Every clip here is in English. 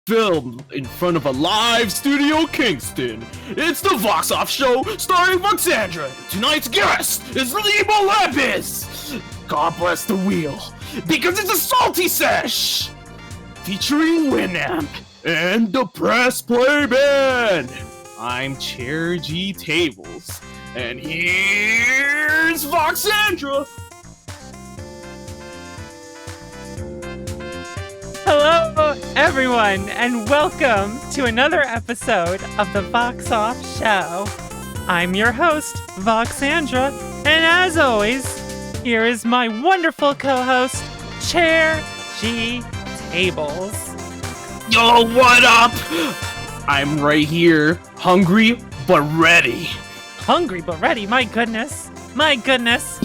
Filmed in front of a live studio Kingston. It's the Vox Off Show starring Voxandra. Tonight's guest is emulapis. God bless the wheel, because it's a salty sesh featuring Winamp and the Press Play Band. I'm Chair G Tables, and here's Voxandra. Hello, everyone, and welcome to another episode of the Vox Off Show. I'm your host, Voxandra, and as always, here is my wonderful co-host, Chair G Tables. Yo, what up? I'm right here, hungry but ready. Hungry but ready, my goodness. My goodness.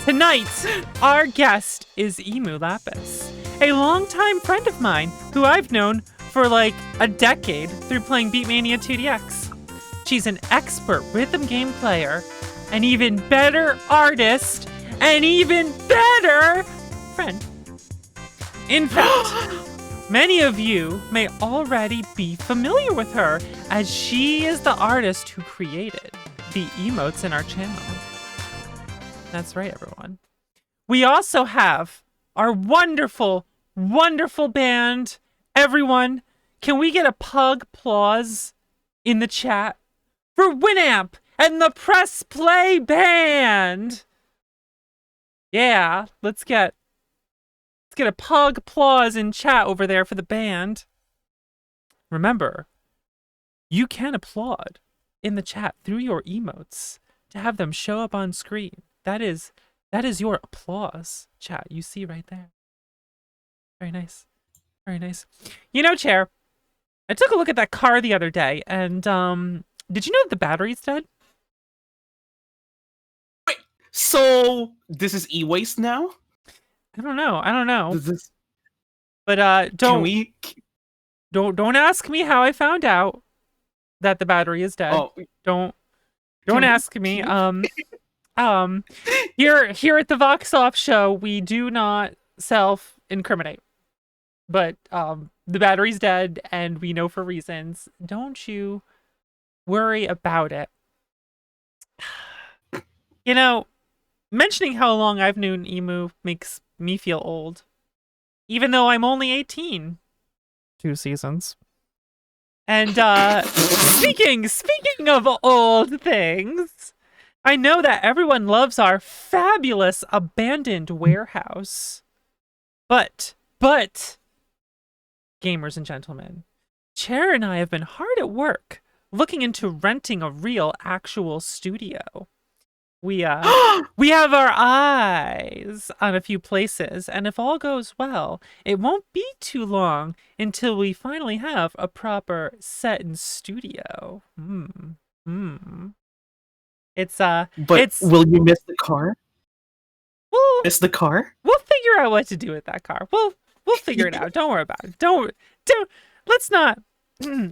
Tonight, our guest is emulapis, a longtime friend of mine who I've known for like a decade through playing Beatmania 2DX. She's an expert rhythm game player, an even better artist, an even better friend. In fact, many of you may already be familiar with her, as she is the artist who created the emotes in our channel. That's right, everyone. We also have our wonderful band. Everyone, can we get a pug applause in the chat for Winamp and the Press Play Band? Yeah, let's get a pug applause in chat over there for the band. Remember, you can applaud in the chat through your emotes to have them show up on screen. That is your applause, chat. You see right there. Very nice. Very nice. You know, Chair, I took a look at that car the other day, and did you know that the battery's dead? Wait, so this is e-waste now? I don't know. This... But don't ask me how I found out that the battery is dead. Oh, don't ask me. Here at the Vox Off Show, we do not self-incriminate. But the battery's dead, and we know for reasons. Don't you worry about it. You know, mentioning how long I've known Emu makes me feel old. Even though I'm only 18. 2 seasons. And speaking of old things, I know that everyone loves our fabulous abandoned warehouse. But gamers and gentlemen, Chair and I have been hard at work looking into renting a real, actual studio. We have our eyes on a few places, and if all goes well, it won't be too long until we finally have a proper set and studio. It's will you miss the car? Miss the car? We'll figure out what to do with that car. We'll figure it out. Don't worry about it. Don't. Let's not.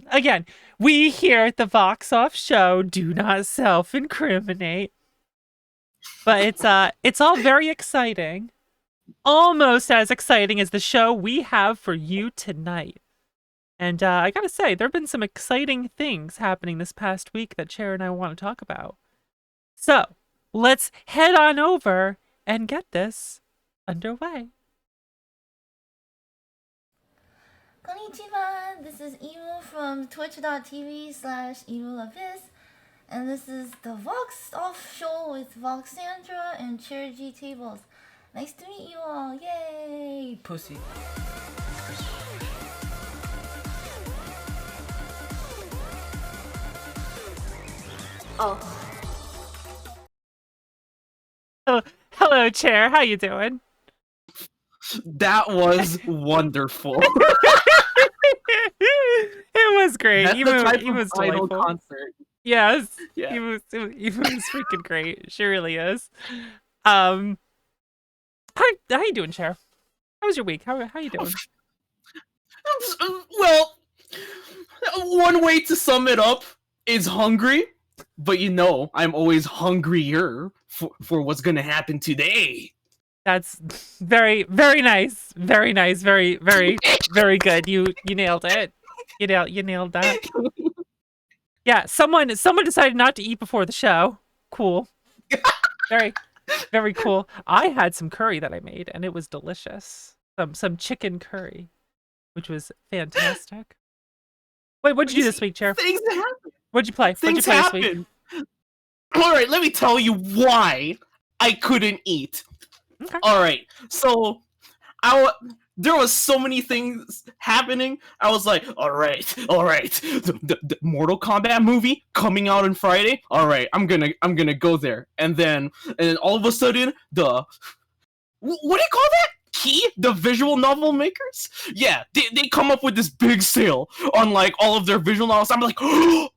Again, we here at the Vox Off Show do not self-incriminate. But it's all very exciting. Almost as exciting as the show we have for you tonight. And I gotta say, there have been some exciting things happening this past week that Chair and I want to talk about. So, let's head on over and get this underway. Konnichiwa, this is Emu from twitch.tv/emulapis, and this is the Vox Off Show with Voxandra and Chair G Tables. Nice to meet you all, yay! Pussy. Oh, hello, Chair, how you doing? That was wonderful. It was great. That's Even the type it of was idol delightful. concert. Yes, Yeah. it was freaking great. She really is. How you doing, Chair? How was your week? How you doing? Well, one way to sum it up is hungry, but you know I'm always hungrier for what's gonna happen today. That's very, very nice. Very nice. Very, very, very good. You nailed it. You nailed that. Yeah, someone decided not to eat before the show. Cool. Very, very cool. I had some curry that I made, and it was delicious. Some chicken curry, which was fantastic. Wait, what'd you do this week, Chair? Things happen. What'd you play? Things What'd you play this week? happen. All right, let me tell you why I couldn't eat. Okay. All right, so there was so many things happening. I was like, all right, the Mortal Kombat movie coming out on Friday. All right, I'm gonna go there, and then all of a sudden what do you call that? The visual novel makers? Yeah, they come up with this big sale on like all of their visual novels. I'm like, oh,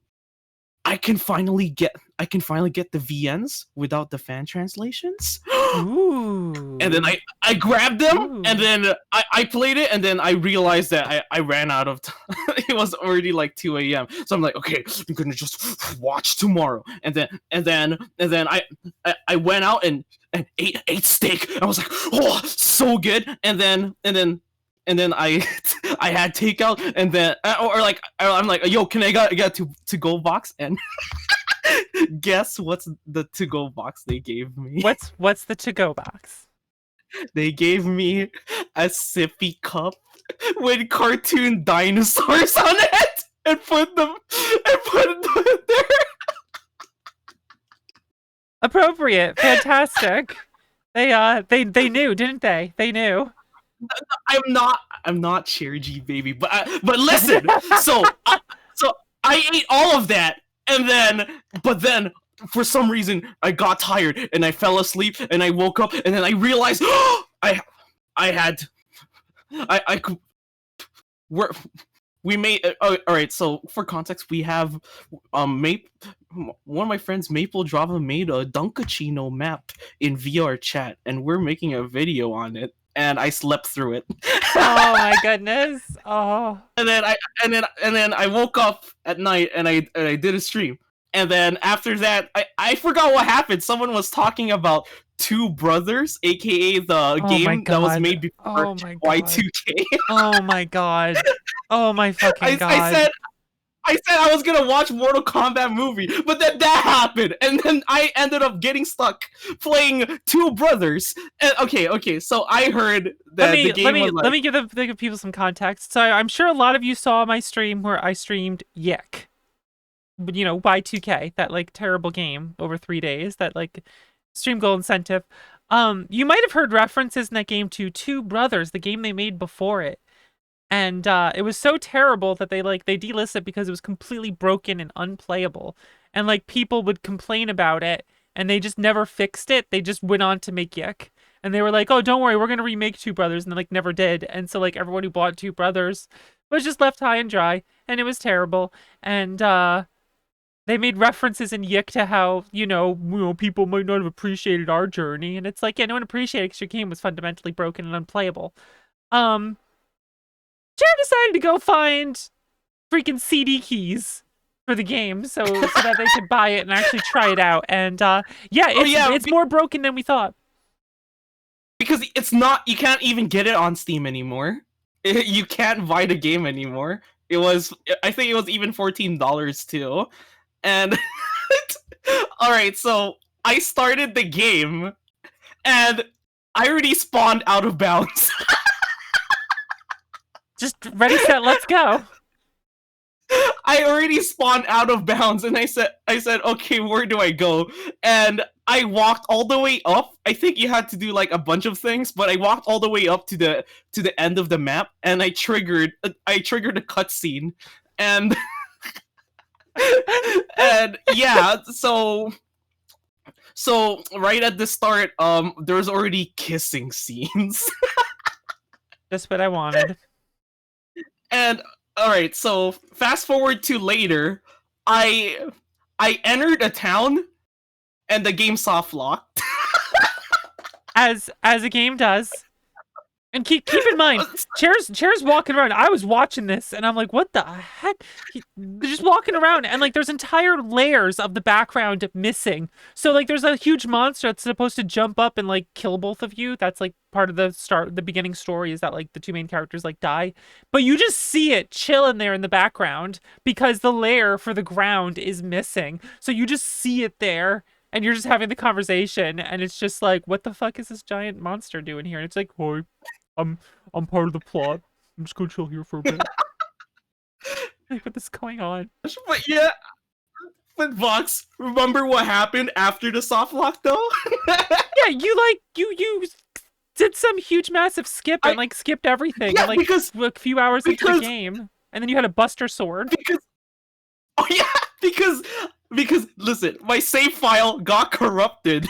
I can finally get the VNs without the fan translations. Ooh. And then I grabbed them. Ooh. And then I played it, and then I realized that I ran out of time. It was already like 2 a.m. So I'm like, okay, I'm gonna just watch tomorrow. And then I went out and ate steak. I was like, oh, so good. And then I had takeout, and then I'm like, yo, can I get to go box? And guess what's the to go box they gave me? What's the to go box? They gave me a sippy cup with cartoon dinosaurs on it, and put them there. Appropriate, fantastic. They knew, didn't they? They knew. I'm not Cherry baby, but listen. So I ate all of that, but then for some reason I got tired and I fell asleep, and I woke up, and then I realized we made all right. So for context, we have one of my friends, Maple Drava, made a Dunkachino map in VR chat, and we're making a video on it. And I slept through it. Oh my goodness! Oh. And then I woke up at night, and I did a stream. And then after that, I forgot what happened. Someone was talking about Two Brothers, aka the game that was made before Y2K. Oh my god! Oh my fucking god! I said I was gonna watch Mortal Kombat movie, but then that happened, and then I ended up getting stuck playing Two Brothers. And, okay, so I heard that the game was like... Let me give people some context. So I'm sure a lot of you saw my stream where I streamed Yick. You know, Y2K, that like terrible game over 3 days, that like stream goal incentive. You might have heard references in that game to Two Brothers, the game they made before it. And it was so terrible that they delisted it because it was completely broken and unplayable. And like people would complain about it, and they just never fixed it. They just went on to make Yick. And they were like, oh, don't worry, we're gonna remake Two Brothers, and they like never did. And so like everyone who bought Two Brothers was just left high and dry, and it was terrible. And they made references in Yick to how, you know, people might not have appreciated our journey. And it's like, yeah, no one appreciated it because your game was fundamentally broken and unplayable. Jared decided to go find freaking CD keys for the game so that they could buy it and actually try it out. And it's more broken than we thought. Because it's not, you can't even get it on Steam anymore. You can't buy the game anymore. I think it was even $14 too. And alright, so I started the game, and I already spawned out of bounds. Just ready, set, let's go. I already spawned out of bounds, and I said, okay, where do I go? And I walked all the way up. I think you had to do like a bunch of things, but I walked all the way up to the end of the map, and I triggered a cutscene, and and yeah, so right at the start, there was already kissing scenes. That's what I wanted. And alright, so fast forward to later, I entered a town, and the game soft locked. As a game does. And keep in mind, Chair's walking around. I was watching this, and I'm like, what the heck? They're just walking around, and like there's entire layers of the background missing. So like there's a huge monster that's supposed to jump up and like kill both of you. That's like part of the beginning story is that like the two main characters like die. But you just see it chilling there in the background because the layer for the ground is missing. So you just see it there. And you're just having the conversation, and it's just like, what the fuck is this giant monster doing here? And it's like, oh, I'm part of the plot. I'm just gonna chill here for a bit. Like, what is going on? But yeah, but Vox, remember what happened after the soft lock though? Yeah, you did some huge massive skip and like skipped everything. Yeah, and, like, because a few hours into the game, and then you had a Buster Sword. Because listen, my save file got corrupted,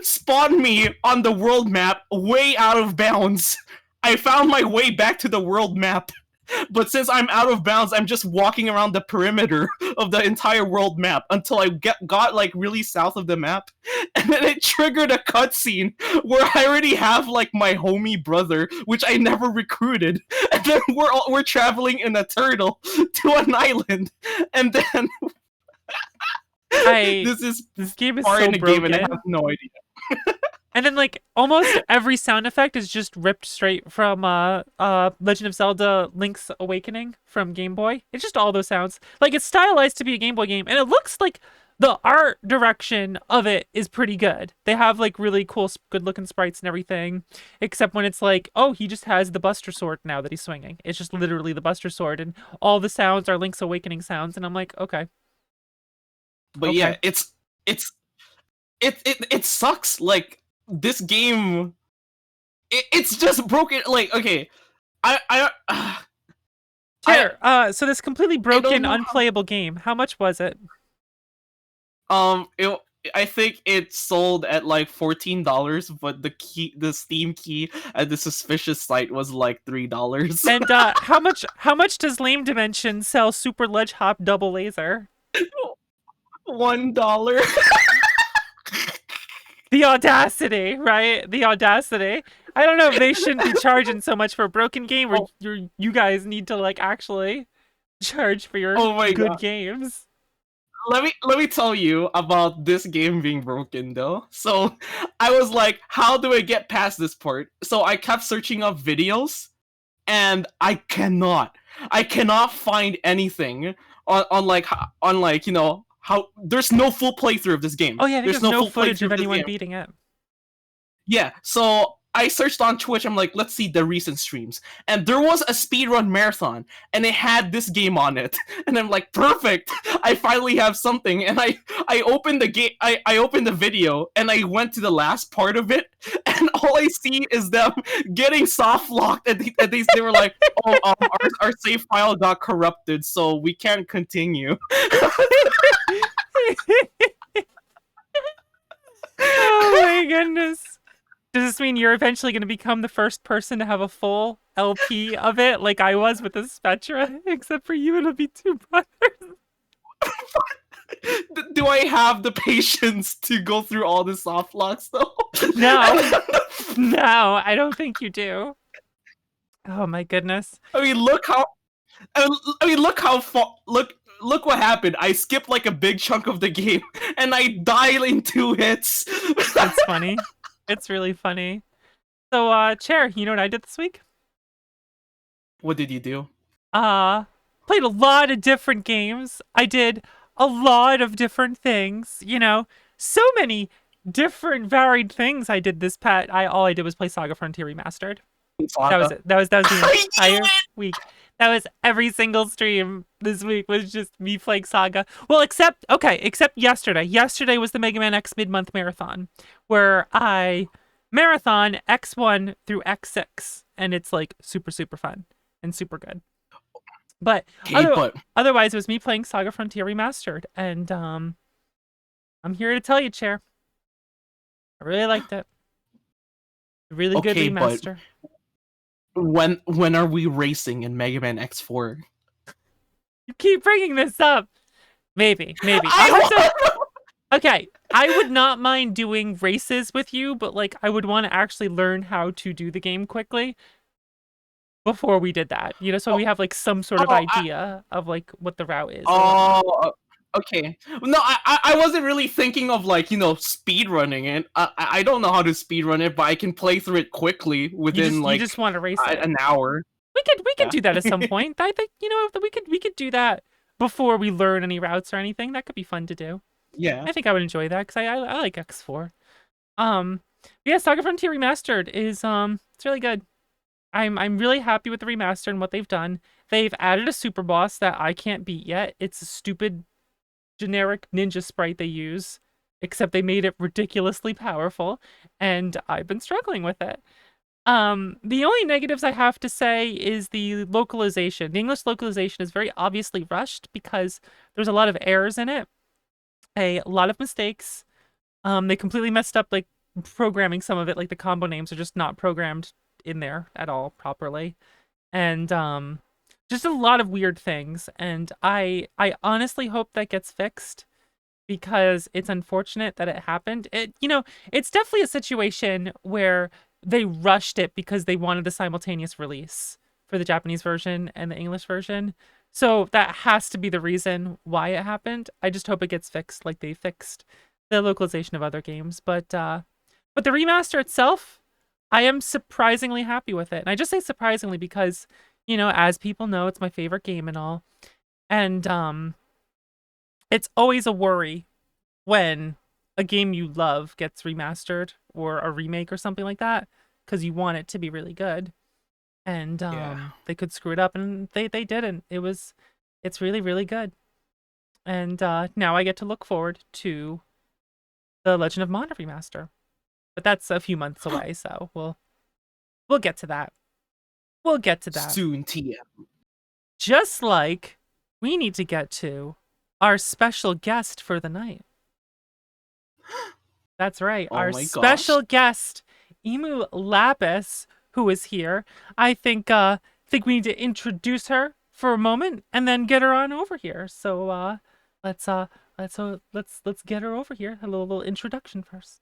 spawned me on the world map way out of bounds. I found my way back to the world map, but since I'm out of bounds, I'm just walking around the perimeter of the entire world map until I got like really south of the map, and then it triggered a cutscene where I already have like my homie brother, which I never recruited, and then we're traveling in a turtle to an island, and then. This game is far so in the broken. game and I have no idea. And then like almost every sound effect is just ripped straight from Legend of Zelda Link's Awakening from Game Boy. It's just all those sounds. Like it's stylized to be a Game Boy game, and it looks like the art direction of it is pretty good. They have like really cool, good looking sprites and everything, except when it's like, oh, he just has the Buster Sword now that he's swinging. It's just literally the Buster Sword, and all the sounds are Link's Awakening sounds, and I'm like, okay. But yeah, it sucks. Like this game, it's just broken. Like okay, so this completely broken, unplayable game. How much was it? I think it sold at like $14, but the Steam key at the suspicious site was like $3. And how much does Lame Dimension sell Super Ledge Hop Double Laser? $1. The audacity, right? The audacity. I don't know if they shouldn't be charging so much for a broken game, or you guys need to like actually charge for your good games. Let me tell you about this game being broken though. So I was like, how do I get past this part? So I kept searching up videos, and I cannot find anything on like you know. How there's no full playthrough of this game. Oh yeah, there's no footage of anyone beating it. Yeah, so I searched on Twitch. I'm like, let's see the recent streams, and there was a speedrun marathon, and it had this game on it, and I'm like, perfect! I finally have something, and I opened the game. I opened the video, and I went to the last part of it, and all I see is them getting soft locked, and they were like, oh, our save file got corrupted, so we can't continue. Oh my goodness. Does this mean you're eventually going to become the first person to have a full LP of it, like I was with the Spectra? Except for you, it'll be two brothers. Do I have the patience to go through all the soft locks, though? No. No, I don't think you do. Oh my goodness. I mean, look what happened. I skipped like a big chunk of the game, and I died in 2 hits. That's funny. It's really funny. So, Chair, you know what I did this week? What did you do? Played a lot of different games. I did a lot of different things. You know, so many different varied things I did this all I did was play Saga Frontier Remastered. That was it. That was the entire week. That was every single stream this week was just me playing Saga. Well, except yesterday. Yesterday was the Mega Man X mid-month marathon, where I marathon X1 through X6, and it's like super, super fun and super good. But otherwise, it was me playing Saga Frontier Remastered, and I'm here to tell you, Chair, I really liked it. Really good remaster. When are we racing in Mega Man X4? You keep bringing this up. Maybe. Okay, I would not mind doing races with you, but like I would want to actually learn how to do the game quickly before we did that. You know, so we have like some sort of Oh, idea of like what the route is. oh, okay. No, I wasn't really thinking of like, speed running it. I don't know how to speed run it, but I can play through it quickly within You like just want to race it. an hour. We could Yeah. do that at some point. I think we could do that before we learn any routes or anything. That could be fun to do. Yeah. I think I would enjoy that because I like X4. Yeah, Saga Frontier Remastered is it's really good. I'm really happy with the remaster and what they've done. They've added a super boss that I can't beat yet. It's a stupid generic ninja sprite they use, except they made it ridiculously powerful, and I've been struggling with it. The only negatives I have to say is the localization. The English localization is very obviously rushed because there's a lot of errors in it, a lot of mistakes. They completely messed up like programming some of it, like the combo names are just not programmed in there at all properly. And just a lot of weird things. And I honestly hope that gets fixed because it's unfortunate that it happened. It's definitely a situation where they rushed it because they wanted the simultaneous release for the Japanese version and the English version. So that has to be the reason why it happened. I just hope it gets fixed like they fixed the localization of other games. But the remaster itself, I am surprisingly happy with it. And I just say surprisingly because, as people know, it's my favorite game and all. And it's always a worry when a game you love gets remastered or a remake or something like that, because you want it to be really good. And they could screw it up, and they didn't. It's really, really good. And now I get to look forward to the Legend of Mana remaster. But that's a few months away, so we'll get to that. We'll get to that. Soon, TM. Just like we need to get to our special guest for the night. That's right. Oh our my special gosh. guest, emulapis, who is here. I think we need to introduce her for a moment and then get her on over here. So let's get her over here. A little introduction first.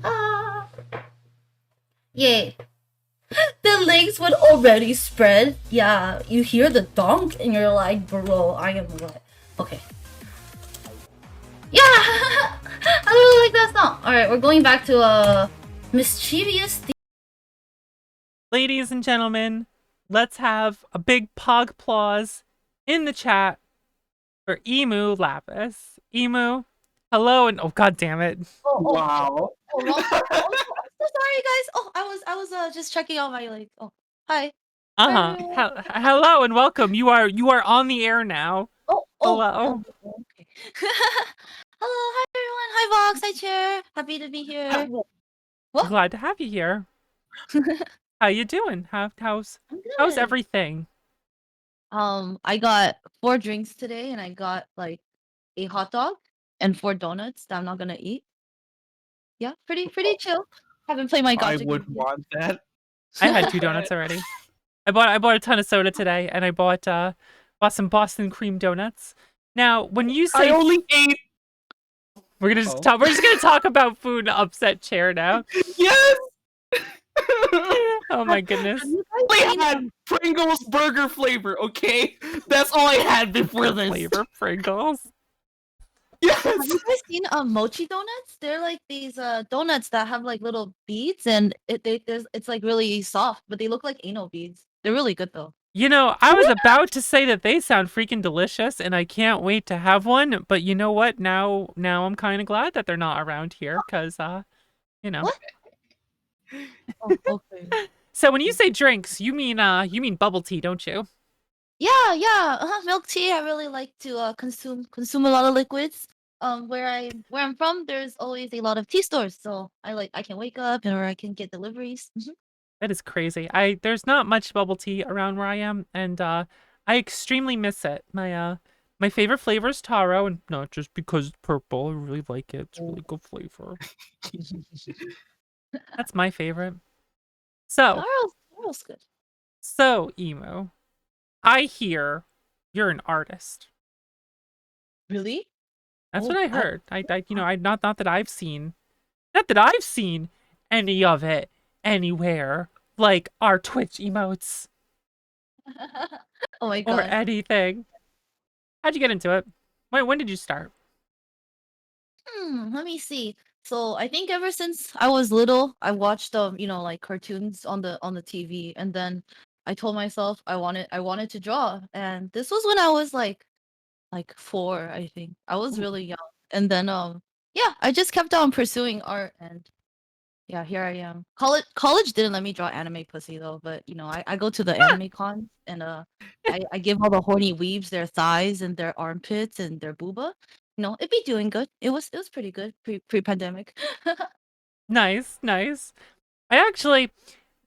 Ah. Yay. The links would already spread. Yeah, you hear the donk and you're like, bro, I am what? Okay. Yeah! I really like that song. Alright, we're going back to mischievous. Ladies and gentlemen, let's have a big pog applause in the chat for Emu Lapis. Emu, hello, and oh god damn it. Wow. Oh, no. I'm so sorry, guys. Oh, I was just checking out my like. Oh, hi. Hello and welcome. You are on the air now. Hello. Okay. Hello, hi everyone. Hi Vox. Hi Chair. Happy to be here. What? Glad to have you here. How you doing? How's everything? I got 4 drinks today, and I got like a hot dog and 4 donuts that I'm not gonna eat. Yeah, pretty chill. Haven't played my I gacha would game yet. want that. I had 2 donuts already. I bought a ton of soda today, and I bought some Boston cream donuts. Now, when you say I only ate. we're just gonna talk about food and upset Chair now. Yes. Oh my goodness. I had Pringles burger flavor. Okay, that's all I had before this. Flavor Pringles. Yes. Have you guys seen mochi donuts? They're like these donuts that have like little beads, and it's like really soft, but they look like anal beads. They're really good though. I was about to say that they sound freaking delicious, and I can't wait to have one. But you know what? Now I'm kind of glad that they're not around here, because What? Oh, okay. So when you say drinks, you mean bubble tea, don't you? Yeah. Milk tea. I really like to consume a lot of liquids. Where I'm from, there's always a lot of tea stores, so I can wake up or I can get deliveries. That is crazy. There's not much bubble tea around where I am, and I extremely miss it. My favorite flavor is taro, and not just because it's purple. I really like it. It's a really good flavor. That's my favorite. So, Taro's was good. So, Emo, I hear you're an artist. Really? That's Oh, what I heard. Not that I've seen, not that I've seen any of it anywhere, like our Twitch emotes Oh my or god. anything. How'd you get into it? When did you start? Let me see. So I think ever since I was little, I watched like cartoons on the TV, and then I told myself I wanted to draw, and this was when I was like 4, I think. I was Ooh, really young, and then yeah, I just kept on pursuing art, and yeah, here I am. College didn't let me draw anime pussy though, but I go to the anime cons, and I give all the horny weebs their thighs and their armpits and their booba. It'd be doing good. It was pretty good pre-pandemic. nice, nice.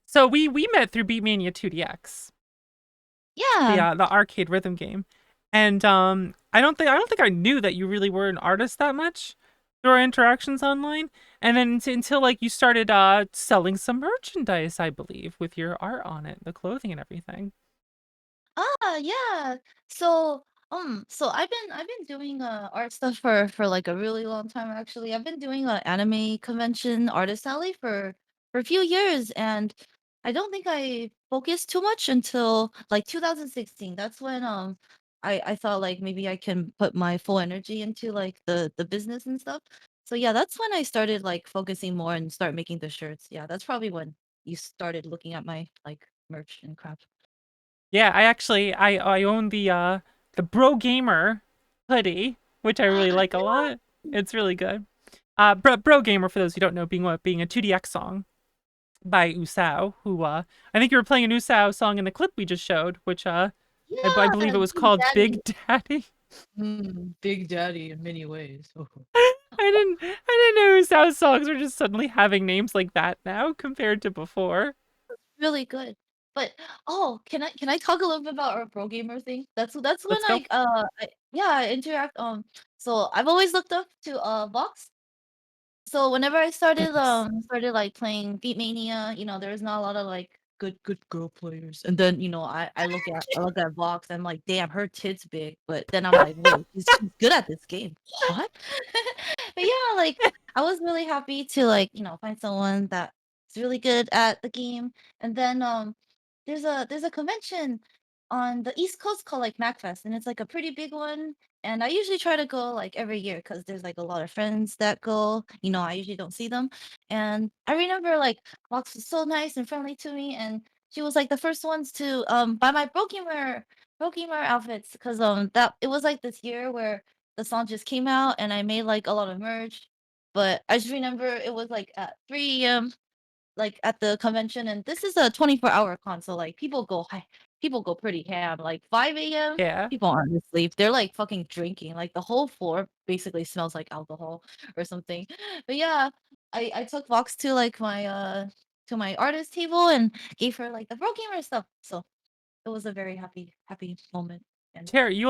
So we met through Beatmania 2DX, Yeah. the arcade rhythm game, and I don't think I knew that you really were an artist that much through our interactions online, and then until like you started selling some merchandise, I believe, with your art on it, the clothing and everything. Yeah. So I've been doing art stuff for like a really long time actually. I've been doing a anime convention artist alley for a few years, and I don't think I focused too much until like 2016. That's when I thought like maybe I can put my full energy into like the business and stuff. So yeah, that's when I started like focusing more and start making the shirts. Yeah, that's probably when you started looking at my like merch and crap. Yeah, I own the Bro Gamer hoodie, which I really like a lot. It's really good. Bro Gamer, for those who don't know, being a 2DX song by Usao, who I think you were playing an Usao song in the clip we just showed, which I believe Yeah, it was Big called Daddy. Big Daddy. Big Daddy in many ways. I didn't know Usao songs were just suddenly having names like that now compared to before. Really good. But can I talk a little bit about our pro gamer thing? That's when Let's go. yeah, I interact so I've always looked up to Vox. So whenever I Nice. started like playing Beatmania, there was not a lot of like good girl players. And then, I look at Vox, I'm like, damn, her tits big. But then I'm like, wait, she's good at this game. What? But yeah, like I was really happy to like, find someone that's really good at the game. And then there's a convention on the East Coast called like MacFest, and it's like a pretty big one, and I usually try to go like every year because there's like a lot of friends that go. I usually don't see them. And I remember like Vox was so nice and friendly to me, and she was like the first ones to buy my Pro Gamer outfits because that it was like this year where the song just came out and I made like a lot of merch. But I just remember it was like at 3 a.m. like at the convention, and this is a 24-hour con, so like people go pretty ham. Like 5 a.m. Yeah. people aren't asleep. They're like fucking drinking. Like the whole floor basically smells like alcohol or something. But yeah, I took Vox to my artist table and gave her like the Pro Gamer stuff. So it was a very happy moment. And Terry, you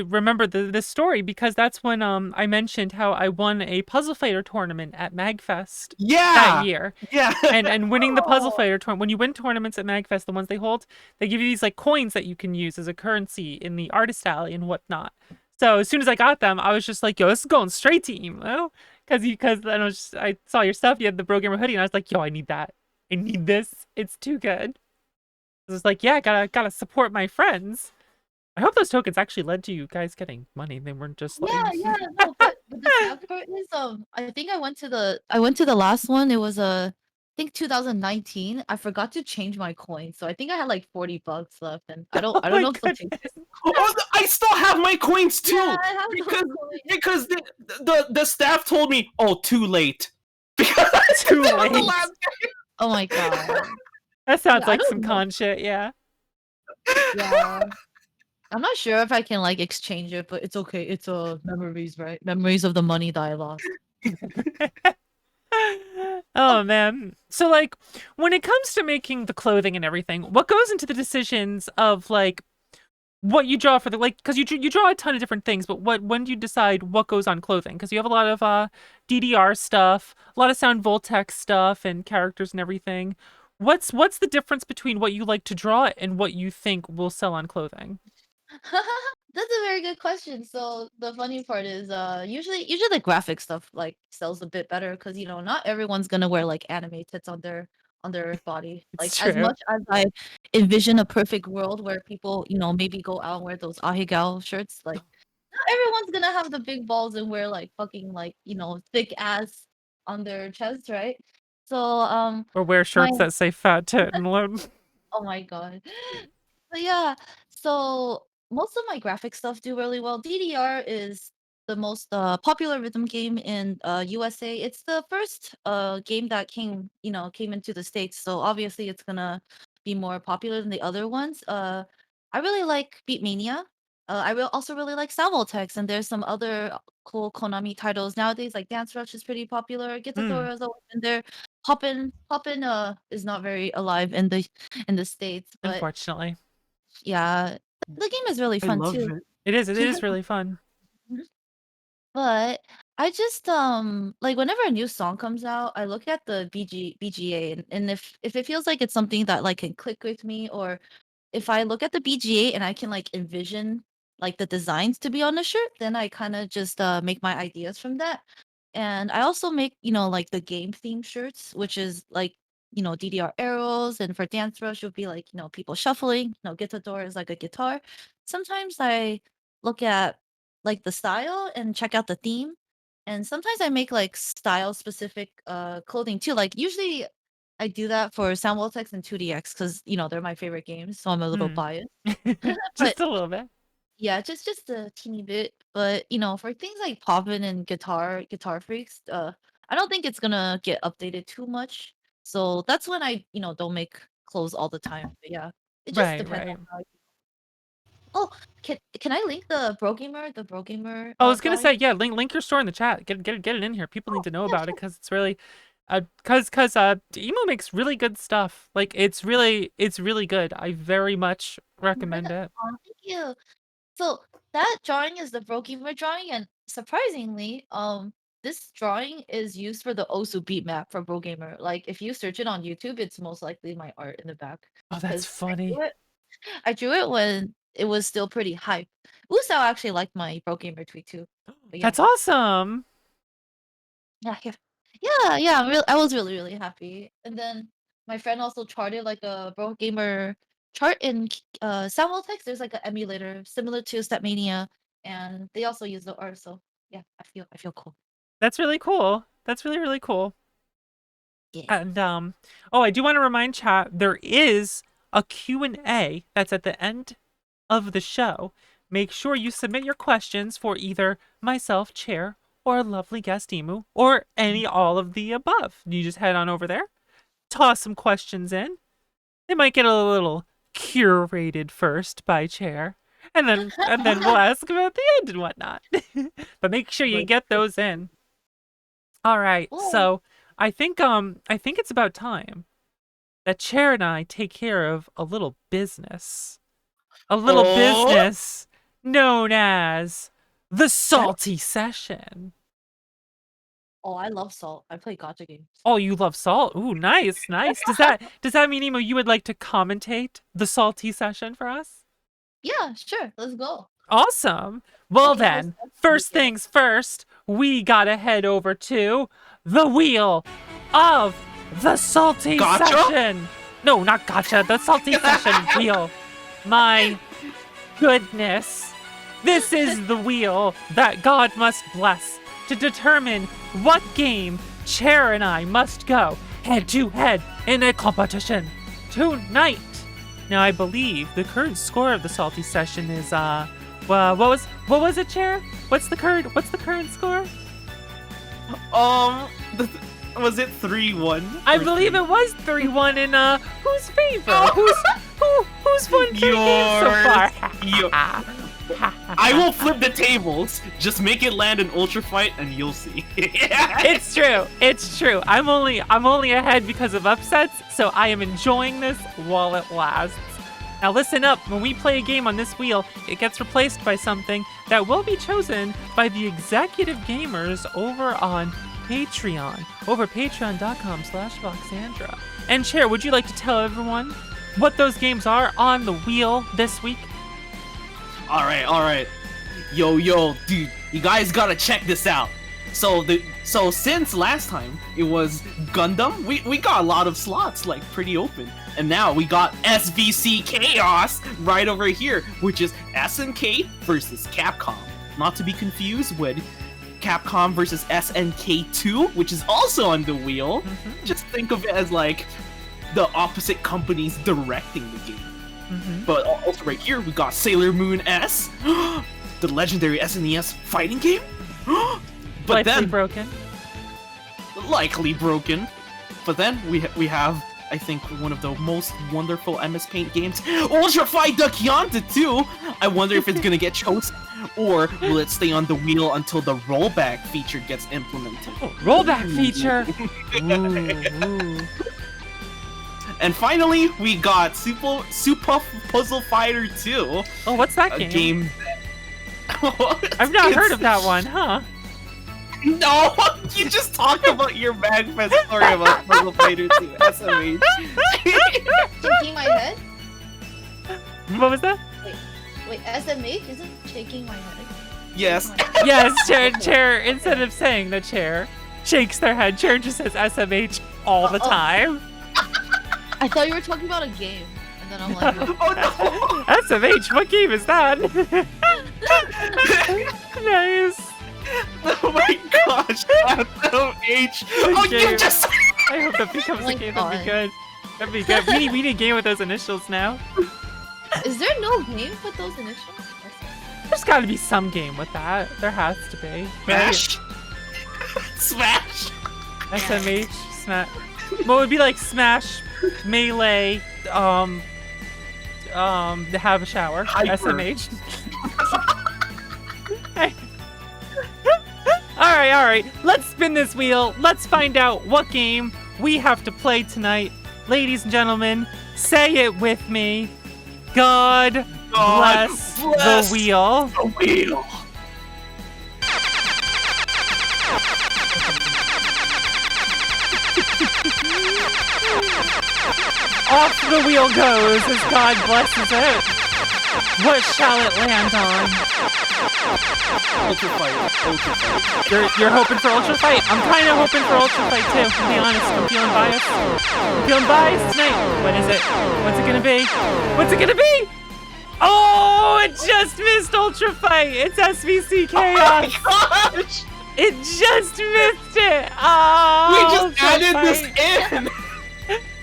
remember this story because that's when I mentioned how I won a Puzzle Fighter tournament at Magfest that Yeah, year. yeah. And winning the Puzzle oh Fighter tournament, when you win tournaments at Magfest, the ones they hold, they give you these like coins that you can use as a currency in the artist alley and whatnot. So as soon as I got them, I was just like, yo, this is going straight to emo. Because then I saw your stuff, you had the Bro Gamer hoodie, and I was like, yo, I need that. I need this. It's too good. I was like, yeah, gotta support my friends. I hope those tokens actually led to you guys getting money. They weren't just like yeah, no, but the sad part is I think I went to the last one. It was I think 2019. I forgot to change my coin, so I think I had like $40 left, and I don't oh I don't my know if they'll take goodness. it. Oh, I still have my coins Yeah, too I have those because coins. because the staff told me, oh, too late. Because Too that was the late. last. Oh my god. That Yeah, sounds I like some don't know. con shit, yeah. Yeah. I'm not sure if I can like exchange it, but it's okay. It's memories, right? Memories of the money that I lost. Oh man. So like when it comes to making the clothing and everything, what goes into the decisions of like what you draw for the like because you draw a ton of different things, but when do you decide what goes on clothing? Because you have a lot of DDR stuff, a lot of Sound Voltex stuff and characters and everything. What's the difference between what you like to draw and what you think will sell on clothing? That's a very good question. So the funny part is, usually the graphic stuff like sells a bit better because not everyone's gonna wear like anime tits on their body. Like It's as true. much as I envision a perfect world where people maybe go out and wear those ahegao shirts, like not everyone's gonna have the big balls and wear like fucking like thick ass on their chest, right? So Or wear my shirts that say fat tit and load. oh my god. But yeah, so most of my graphic stuff do really well. DDR is the most popular rhythm game in USA. It's the first game that came into the States, so obviously it's gonna be more popular than the other ones. I really like Beatmania. Also really like Salvotex, and there's some other cool Konami titles nowadays. Like Dance Rush is pretty popular. Mm, Gitadora is always in there. Poppin is not very alive in the States, but unfortunately. yeah, the game is really I fun love too. it. It is really fun. Mhm. But I just like whenever a new song comes out, I look at the BGA, and if it feels like it's something that like can click with me, or if I look at the BGA and I can like envision like the designs to be on the shirt, then I kind of just make my ideas from that. And I also make, like the game theme shirts, which is like, DDR arrows, and for Dance Rush would be like, people shuffling, Guitar Door is like a guitar. Sometimes I look at like the style and check out the theme. And sometimes I make like style specific clothing too. Like usually I do that for Soundwell and 2DX because they're my favorite games, so I'm a little Mm. biased. But Just a little bit. yeah, just a teeny bit. But for things like Poppin and Guitar Freaks, I don't think it's gonna get updated too much. So that's when I don't make clothes all the time. But yeah, it just Right, depends on right. how. Oh, can I link the Bro Gamer I was gonna drawing? say, yeah, link your store in the chat. Get it in here. People Oh need to know yeah, about it sure. because it's really, cause Emo makes really good stuff. Like it's really good. I very much recommend it. Aw, thank you. So that drawing is the Brokeamer drawing, and surprisingly, this drawing is used for the Osu beat map for Brogamer. Like if you search it on YouTube, it's most likely my art in the back. Oh, that's Because funny. I drew it when it was still pretty hype. Usao actually liked my Brogamer tweet too. But yeah. That's awesome. Yeah. Yeah, I was really, really happy. And then my friend also charted like a Brogamer chart in Soundwell. There's like an emulator similar to Stepmania, and they also use the art. So yeah, I feel cool. That's really cool. That's really, really cool. Yeah. And oh, I do want to remind chat there is a Q&A that's at the end of the show. Make sure you submit your questions for either myself, Chair, or a lovely guest Emu, or any all of the above. You just head on over there, toss some questions in. They might get a little curated first by Chair, and then we'll ask about the end and whatnot. But make sure you But get those in. All right, oh, so I think it's about time that Chair and I take care of a little business. A little Oh, business known as the Salty Session. I love salt. I play gacha games. Oh, you love salt? Ooh, nice, nice. Does that mean, Emo, you would like to commentate the Salty Session for us? Yeah, sure. Let's go. Awesome. Well Okay, then, first things first, we gotta head over to the wheel of the Salty gotcha? Session. No, not gotcha. The Salty Session wheel. My goodness. This is the wheel that God must bless to determine what game Chair and I must go head to head in a competition tonight. Now, I believe the current score of the Salty Session is well, what was it, Chair? What's the current score? The, was it 3-1? I believe it was 3-1 in whose favor? Who's won 3 games so far? Yours. I will flip the tables. Just make it land in Ultra Fight, and you'll see. It's true. It's true. I'm only ahead because of upsets, so I am enjoying this while it lasts. Now listen up. When we play a game on this wheel, it gets replaced by something that will be chosen by the executive gamers over on Patreon, over patreon.com/Voxandra. And Chair, would you like to tell everyone what those games are on the wheel this week? Alright. Yo, dude, you guys gotta check this out. So since last time it was Gundam, we got a lot of slots like pretty open. And now we got SVC Chaos right over here, which is SNK versus Capcom. Not to be confused with Capcom versus SNK2, which is also on the wheel. Just think of it as like the opposite companies directing the game. But also right here, we got Sailor Moon S, the legendary SNES fighting game. But likely broken. But then we have, I think, one of the most wonderful MS Paint games, Ultra Fight Dakianta 2. I wonder if it's gonna get chosen, or will it stay on the wheel until the rollback feature gets implemented? Rollback feature. Ooh. And finally, we got Super Puzzle Fighter 2. Oh, what's that game? I've not heard of that one, huh? No, you just talked about your Magfest story about Puzzle Fighter 2, SMH. Shaking my head? What was that? Wait, SMH isn't shaking my head. Yes. Yes, Chair, instead of saying the Chair shakes their head, Chair just says SMH all the time. I thought you were talking about a game. And then I'm like, Oh no! SMH, what game is that? Nice. Oh my gosh, SMH! Oh, you just... I hope that becomes a game. That'd be good. That'd be good. We need a game with those initials now. is there no game with those initials? There's gotta be some game with that. There has to be. Smash! Smash! SMH, Smash. What would be like Smash, Melee, have a shower, Hyper. SMH. Alright, let's spin this wheel. Let's find out what game we have to play tonight. Ladies and gentlemen, say it with me. God bless the wheel. The wheel. Off the wheel goes as God blesses it. What shall it land on? Ultra Fight. You're hoping for Ultra Fight? I'm kind of hoping for Ultra Fight too, to be honest. I'm feeling biased. I'm feeling biased tonight. What is it? What's it gonna be? What's it gonna be? Oh, it just missed Ultra Fight. It's SVC Chaos. Oh my gosh! It just missed it. Oh, We just Ultra added Fight. this in!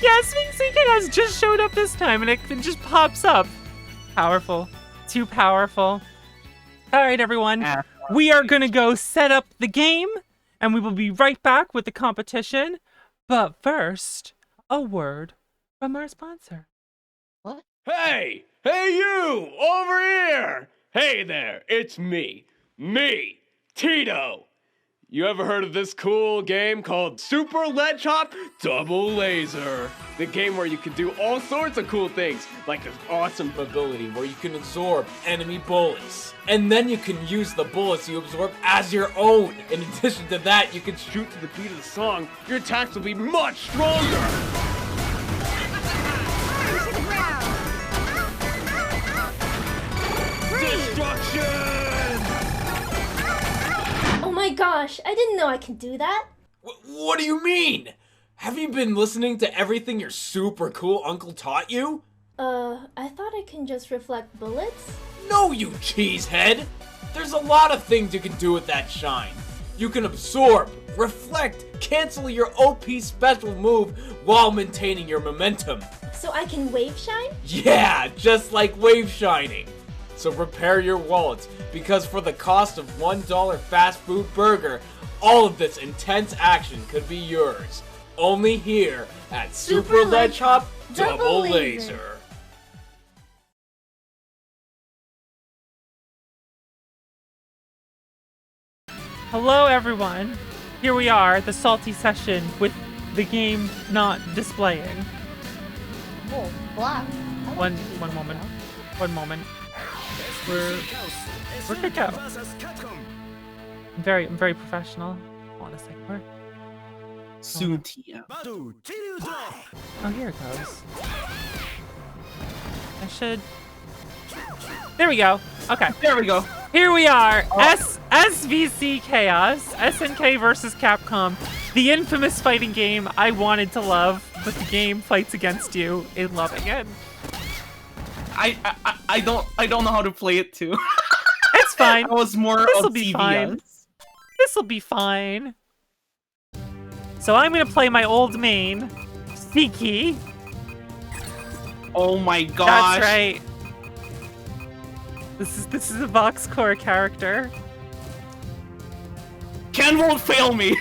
Yes, SVC Chaos just showed up this time, and it just pops up. Powerful. Too powerful. All right, everyone. We are going to go set up the game, and we will be right back with the competition. But first, a word from our sponsor. What? Hey! Hey you! Over here! Hey there, it's me, Tito! You ever heard of this cool game called Super Lead Chop Double Laser? The game where you can do all sorts of cool things, like an awesome ability where you can absorb enemy bullets. And then you can use the bullets you absorb as your own. In addition to that, you can shoot to the beat of the song. Your attacks will be much stronger. Destruction! Oh my gosh, I didn't know I could do that. What do you mean? Have you been listening to everything your super cool uncle taught you? I thought I can just reflect bullets. No, you cheesehead! There's a lot of things you can do with that shine. You can absorb, reflect, cancel your OP special move while maintaining your momentum. So I can wave shine? Yeah, just like wave shining. So prepare your wallets, because for the cost of $1 fast food burger, all of this intense action could be yours. Only here at Super Lead Chop Double Laser. Hello, everyone. Here we are, the salty session with the game not displaying. Oh, black. One moment. One moment. We're kicked out. I'm very professional. Hold on a second. Soon TM. Oh, here it goes. I should... There we go. Okay. There we go. Here we are. SVC Chaos. SNK versus Capcom. The infamous fighting game I wanted to love, but the game fights against you in loving it. I don't know how to play it too. It's fine. I was more This'll of be TVS. fine. This'll be fine. So I'm gonna play my old main, Sneaky. Oh my gosh. That's right. This is a Vox Core character. Ken won't fail me.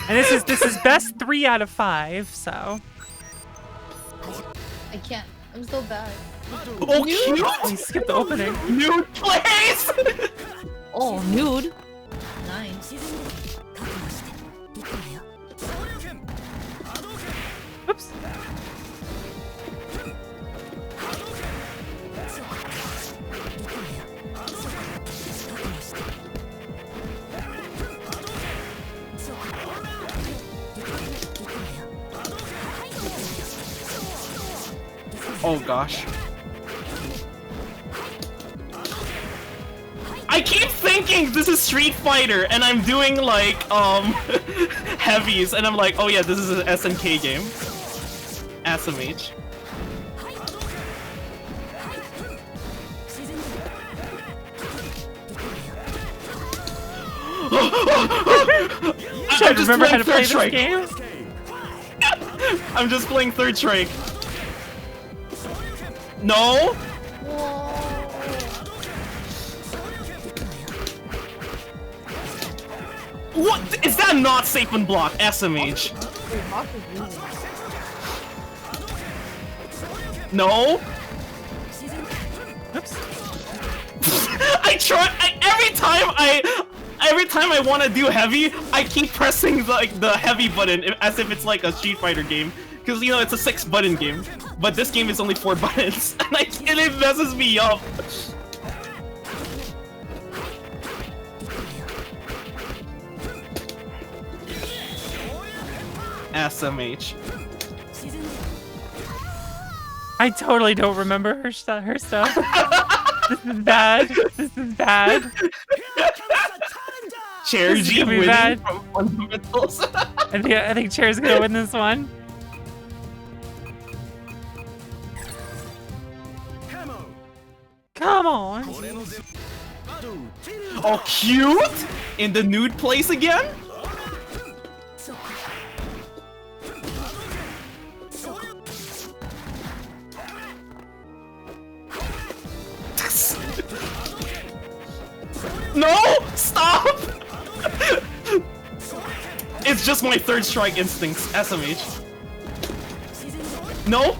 And this is best 3 out of 5, so. I can't. I'm so bad. Oh, cute. We skipped the opening. Nude place. Oh, nude. Nice. Oops. Oh gosh. I keep thinking this is Street Fighter and I'm doing like heavies and I'm like, oh yeah, this is an SNK game. SMH. Should I remember how to play this game? I'm just playing Third Strike. No? What? Is that not safe and block? SMH. No? Oops. I try every time I want to do heavy, I keep pressing the heavy button as if it's like a Street Fighter game. Because, you know, it's a 6-button game. But this game is only 4 buttons. And it messes me up. SMH. I totally don't remember her stuff. This is bad. This is bad. Chair This is G gonna be winning bad. from Fundamentals. I think Chair's gonna win this one. Come on. Oh, cute! In the nude place again? No! Stop! It's just my Third Strike instincts, SMH. No?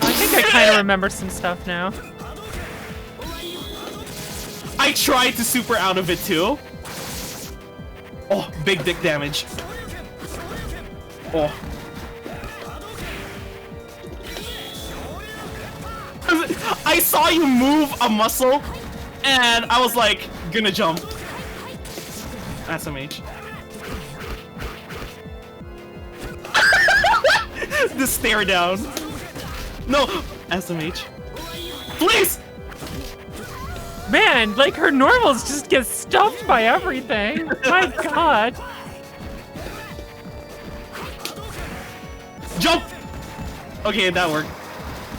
I think I kind of remember some stuff now. I tried to super out of it too. Oh, big dick damage. Oh. I saw you move a muscle, and I was like, gonna jump. SMH. The stare down. No, SMH. Please! Man, like her normals just get stuffed by everything. My god. Jump! Okay, that worked.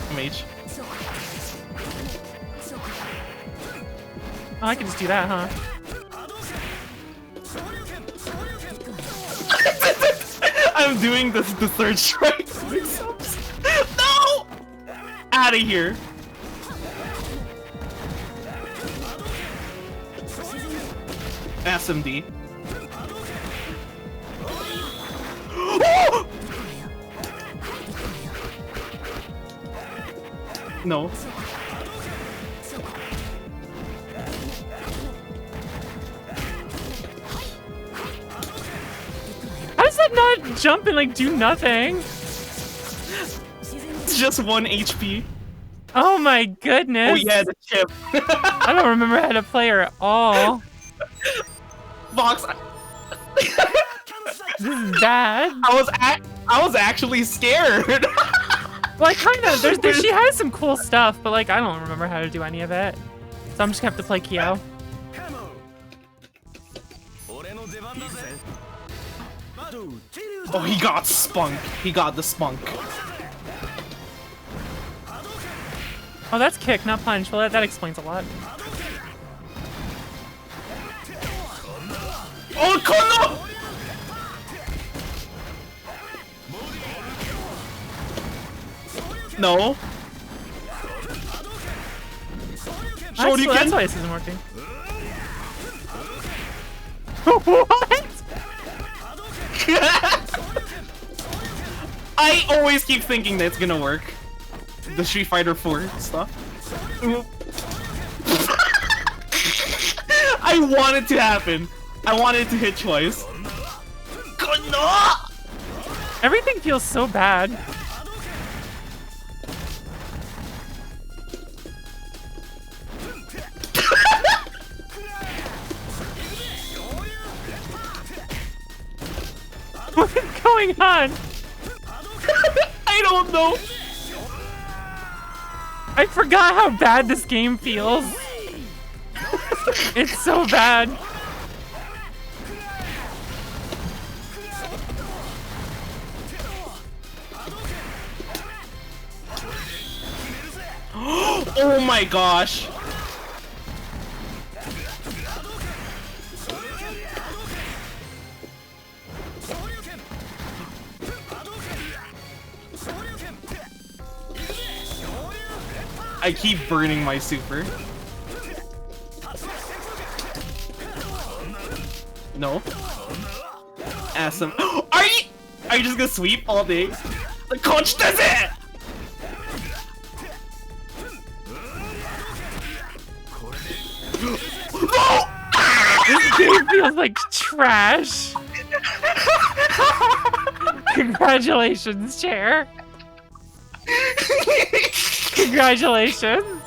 SMH. Oh, I can just do that, huh? I'm doing the Third Strike. No! Out of here. SMD. No. How does that not jump and like do nothing? It's just 1 HP. Oh my goodness. Oh yeah, the chip. I don't remember how to play her at all. Vox. This is bad. I was actually scared. Well, I kind of. She has some cool stuff, but like I don't remember how to do any of it. So I'm just gonna have to play Kyo. Oh, he got spunk. He got the spunk. Oh, that's kick, not punch. Well, that explains a lot. Oh, Kono! No. That's why this isn't working. What? I always keep thinking that it's gonna work. The Street Fighter 4 stuff. I want it to happen. I want it to hit twice. No! Everything feels so bad. What is going on? I don't know. I forgot how bad this game feels. It's so bad. Oh my gosh. I keep burning my super. No. Awesome. Are you just gonna sweep all day? The coach does it! No! This game feels like trash. Congratulations, chair. Congratulations.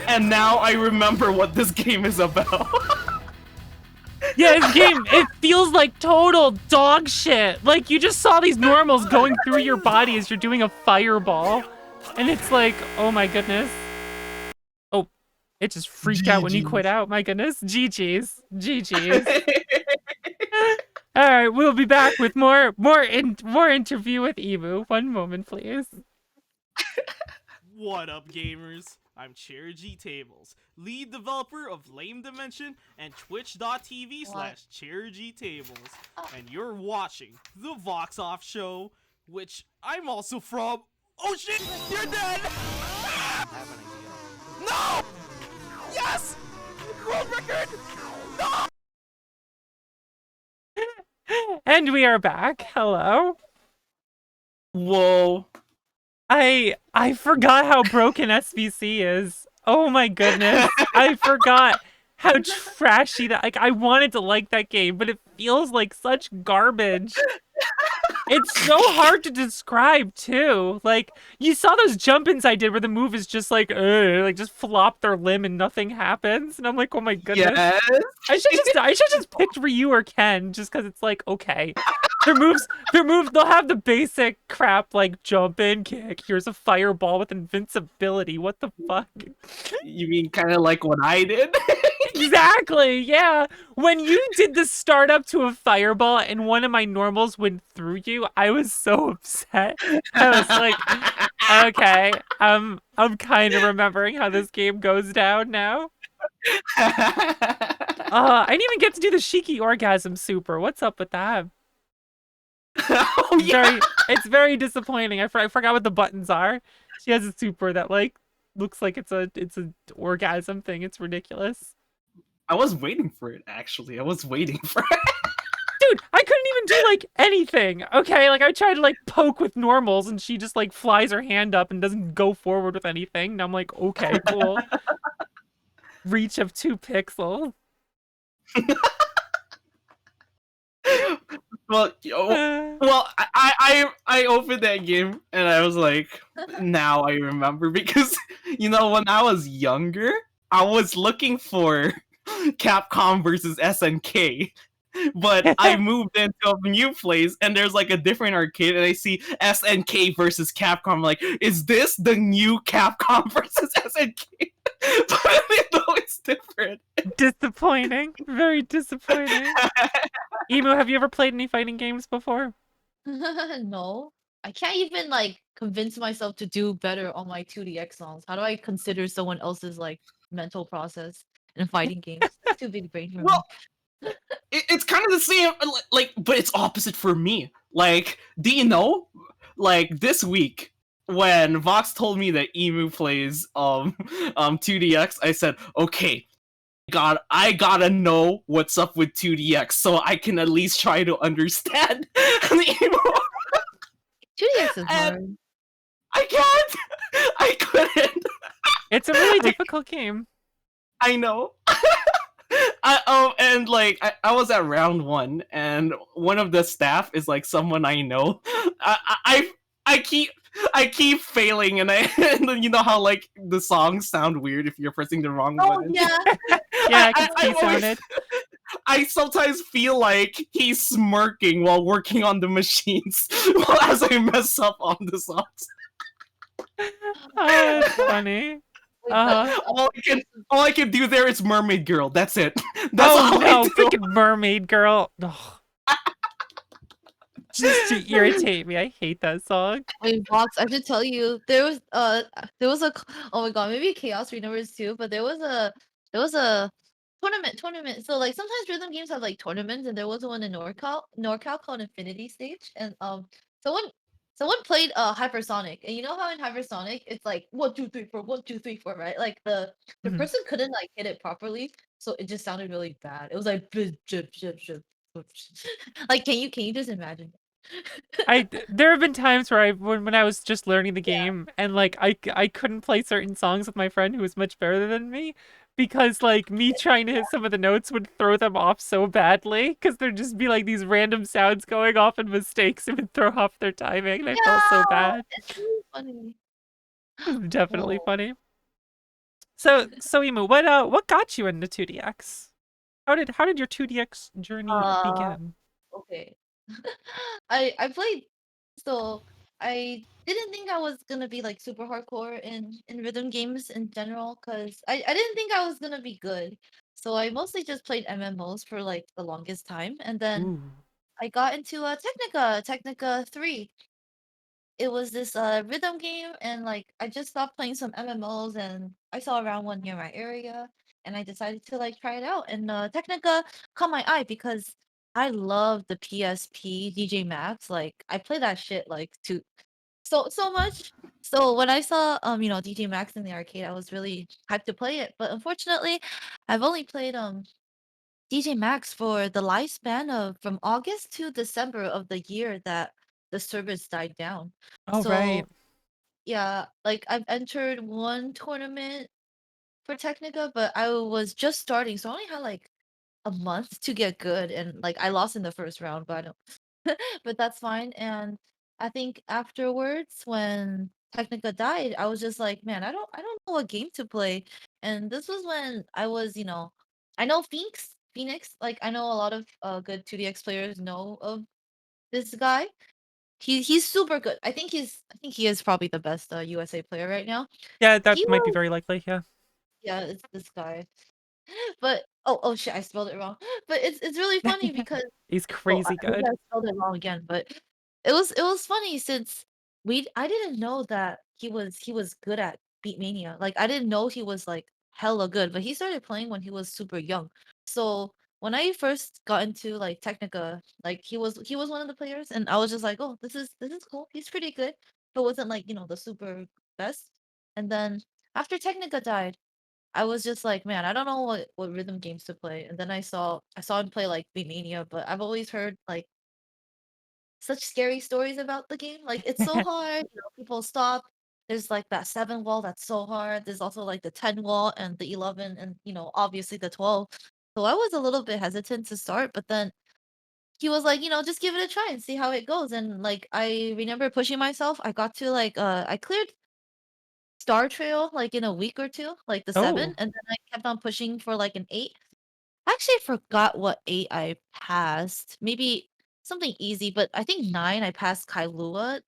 And now I remember what this game is about. Yeah, this game, it feels like total dog shit. Like, you just saw these normals going through your body as you're doing a fireball. And it's like, oh my goodness. Oh, it just freaked out when you quit out. My goodness. GG's. GG's. Alright, we'll be back with more interview with Emu. One moment, please. What up, gamers? I'm Chair G Tables, lead developer of Lame Dimension and twitch.tv/Chair G Tables, and you're watching the Vox Off Show, which I'm also from. Oh shit, you're dead! I have an idea. No! Yes! World record! No! And we are back. Hello. Whoa. I forgot how broken SVC is. Oh my goodness. I forgot how trashy that, like, I wanted to like that game, but it feels like such garbage. It's so hard to describe too. Like, you saw those jump-ins I did where the move is just like just flop their limb and nothing happens. And I'm like, oh my goodness. Yes. I should just pick Ryu or Ken just because it's like, okay. Their moves, they'll have the basic crap like jump in, kick, here's a fireball with invincibility. What the fuck? You mean kind of like what I did? Exactly, yeah. When you did the startup to a fireball and one of my normals went through you, I was so upset. I was like, okay, I'm kind of remembering how this game goes down now. I didn't even get to do the Shiki orgasm super. What's up with that? Oh, yeah. It's very disappointing. I forgot what the buttons are. She has a super that like looks like it's a orgasm thing. It's ridiculous. I was waiting for it, actually. I was waiting for it. Dude, I couldn't even do like anything. Okay, like I tried to like poke with normals and she just like flies her hand up and doesn't go forward with anything. And I'm like, okay, cool. Reach of 2 pixels. Well, I opened that game and I was like, now I remember, because you know when I was younger, I was looking for Capcom versus SNK. But I moved into a new place and there's like a different arcade and I see SNK versus Capcom. I'm like, is this the new Capcom versus SNK? But I know it's different. Disappointing. Very disappointing. Emu, have you ever played any fighting games before? No. I can't even like convince myself to do better on my 2DX songs. How do I consider someone else's like mental process in fighting games? It's too big brain for Well, me. it's kind of the same, like, but it's opposite for me. Like, do you know, like this week when Vox told me that Emu plays 2DX, I said, okay, God, I gotta know what's up with 2DX so I can at least try to understand the Emu. 2DX is And hard. I can't. I couldn't. It's a really difficult game. I know. And like I was at round 1, and one of the staff is like someone I know. I keep failing, and and you know how like the songs sound weird if you're pressing the wrong Oh button. yeah. Yeah, I can see sounded. I sometimes feel like he's smirking while working on the machines, while as I mess up on the songs. Oh, that's funny. Wait, Uh-huh. All I can do there is Mermaid Girl. That's it. That's Oh all no, I do. freaking Mermaid Girl. Ugh. Just to irritate me. I hate that song. Wait, Vox, I should tell you, there was a oh my god, maybe Chaos remembers too, but there was a tournament. So like sometimes rhythm games have like tournaments, and there was one in NorCal called Infinity Stage, and someone someone played Hypersonic, and you know how in Hypersonic it's like 1 2 3 4 1 2 3 4, right? Like the Mhm. person couldn't like hit it properly, so it just sounded really bad. It was like like can you just imagine? There have been times where when I was just learning the Yeah. game and like I couldn't play certain songs with my friend who was much better than me because like me trying to hit some of the notes would throw them off so badly because there'd just be like these random sounds going off and mistakes and would throw off their timing and I felt so bad. It's really funny. It was definitely Oh, funny. So Emu, what got you into 2DX? How did your 2DX journey uh, begin? okay. I played, so I didn't think I was gonna be like super hardcore in rhythm games in general, because I didn't think I was gonna be good. So I mostly just played MMOs for like the longest time, and then Ooh. I got into Technica 3. It was this rhythm game, and like I just stopped playing some MMOs, and I saw around one near my area, and I decided to like try it out, and Technica caught my eye because I love the PSP DJ Max. Like I play that shit like so much. So when I saw DJ Max in the arcade, I was really hyped to play it, but unfortunately I've only played DJ Max for the lifespan of from August to December of the year that the service died down. Oh right. So yeah, like I've entered one tournament for Technica, but I was just starting, so I only had like a month to get good, and like I lost in the first round, but I don't but that's fine. And I think afterwards when Technica died, I was just like, man, I don't know what game to play. And this was when I was, I know Phoenix, like I know a lot of good 2DX players know of this guy. He's super good. I think he is probably the best USA player right now. Yeah, that He might be was very likely, yeah. Yeah, it's this guy. But oh shit, I spelled it wrong. But it's really funny because He's well, crazy maybe good. I spelled it wrong again, but it was funny since I didn't know that he was good at Beatmania. Like I didn't know he was like hella good, but he started playing when he was super young. So when I first got into like Technica, like he was one of the players, and I was just like, oh, this is cool. He's pretty good, but wasn't like the super best. And then after Technica died, I was just like, man, I don't know what rhythm games to play. And then I saw him play like Beatmania, but I've always heard like such scary stories about the game. Like it's so hard, people stop. There's like that 7 wall that's so hard. There's also like the 10 wall and the 11 and obviously the 12. So I was a little bit hesitant to start, but then he was like, just give it a try and see how it goes. And like I remember pushing myself. I got to like I cleared Star Trail like in a week or two, like the 7, Oh. and then I kept on pushing for like an 8. I actually forgot what 8 I passed. Maybe something easy, but I think 9 I passed Kailua.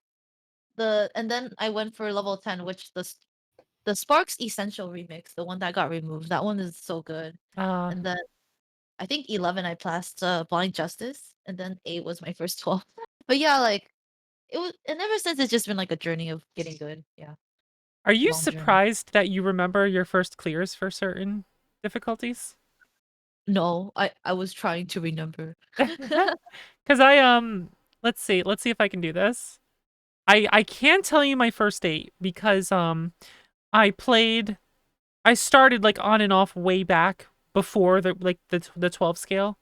And then I went for level 10, which the Sparks Essential remix, the one that got removed. That one is so good. Uh, And then I think 11 I passed Blind Justice, and then 8 was my first 12. But yeah, like and ever since it's just been like a journey of getting good. Yeah, are you long journey. surprised that you remember your first clears for certain difficulties? No, I was trying to remember. Because let's see if I can do this. I can tell you my first 8 because I started like on and off way back before the 12 scale.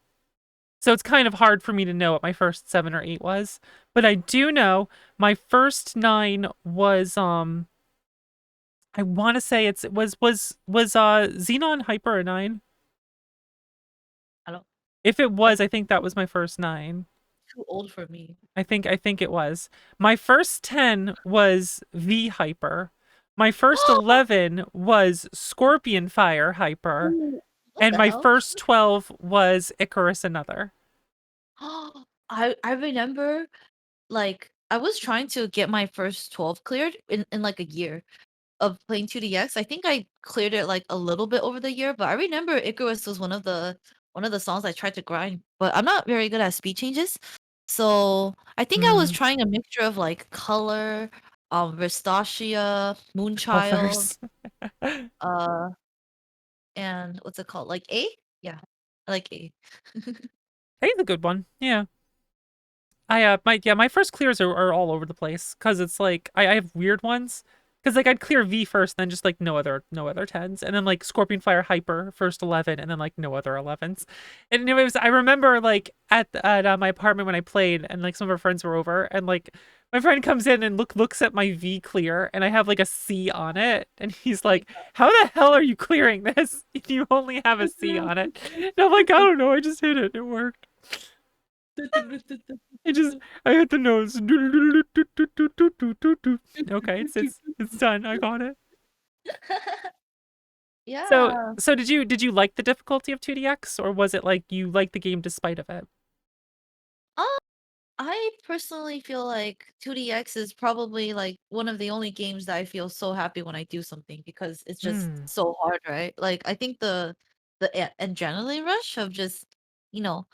So it's kind of hard for me to know what my first 7 or 8 was, but I do know my first 9 was I want to say it was Xenon Hyper a 9. I don't. If it was, That's I think that was my first 9. too old for me. I think it was. My first 10 was V Hyper. My first 11 was Scorpion Fire Hyper. Ooh, what And the my hell? first 12 was Icarus Another. I remember, like, I was trying to get my first 12 cleared in like a year of playing 2DX. I think I cleared it like a little bit over the year, but I remember Icarus was one of the songs I tried to grind, but I'm not very good at speed changes. So I think I was Hmm. trying a mixture of like Color, Vistacia, Moonchild, Colors. uh, and what's it called? Like A? Yeah, I like A. He's a good one. Yeah. My first clears are all over the place because it's like I have weird ones because like I'd clear V first, then just like no other 10s, and then like Scorpion Fire Hyper first 11, and then like no other 11s. And anyways, I remember like at my apartment when I played, and like some of our friends were over, and like my friend comes in and looks at my V clear, and I have like a C on it, and he's like, "How the hell are you clearing this if you only have a C on it?" And I'm like, "I don't know, I just hit it. It worked." I hit the notes. Okay, it's done. I got it. So Yeah. so did you like the difficulty of 2DX, or was it like you liked the game despite of it? Um, I personally feel like 2DX is probably like one of the only games that I feel so happy when I do something because it's just Hmm. so hard, right? Like I think the adrenaline rush of just, you know,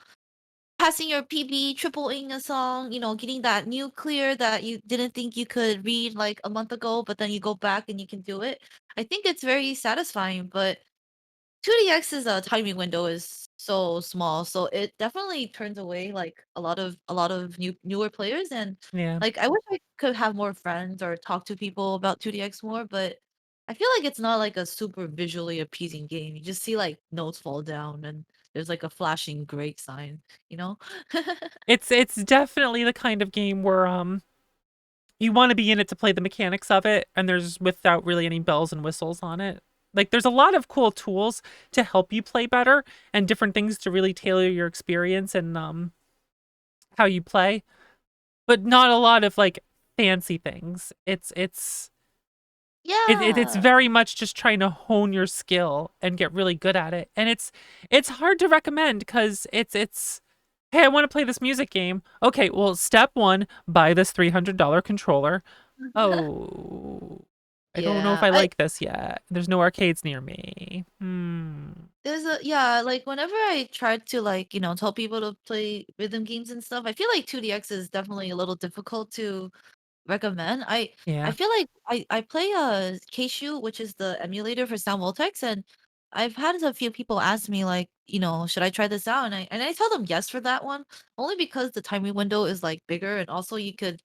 passing your PB, tripling a song, getting that new clear that you didn't think you could read like a month ago, but then you go back and you can do it. I think it's very satisfying, but 2DX's timing window is so small, so it definitely turns away like a lot of newer players, and Yeah. like I wish I could have more friends or talk to people about 2DX more, but I feel like it's not like a super visually appeasing game. You just see like notes fall down and there's like a flashing great sign, you know? It's definitely the kind of game where you want to be in it to play the mechanics of it, and there's without really any bells and whistles on it. Like there's a lot of cool tools to help you play better and different things to really tailor your experience and how you play, but not a lot of like fancy things. It's Yeah. very much just trying to hone your skill and get really good at it. And it's hard to recommend because it's hey, I want to play this music game. Okay, well, step 1, buy this $300 controller. Oh, I don't know if Yeah. I I like this yet. There's no arcades near me. Hmm. There's a yeah, like whenever I try to like, tell people to play rhythm games and stuff, I feel like 2DX is definitely a little difficult to recommend. I Yeah. feel like I play Keishu, which is the emulator for Sound Voltex, and I've had a few people ask me like, should I try this out? And I tell them yes for that one, only because the timing window is like bigger, and also you could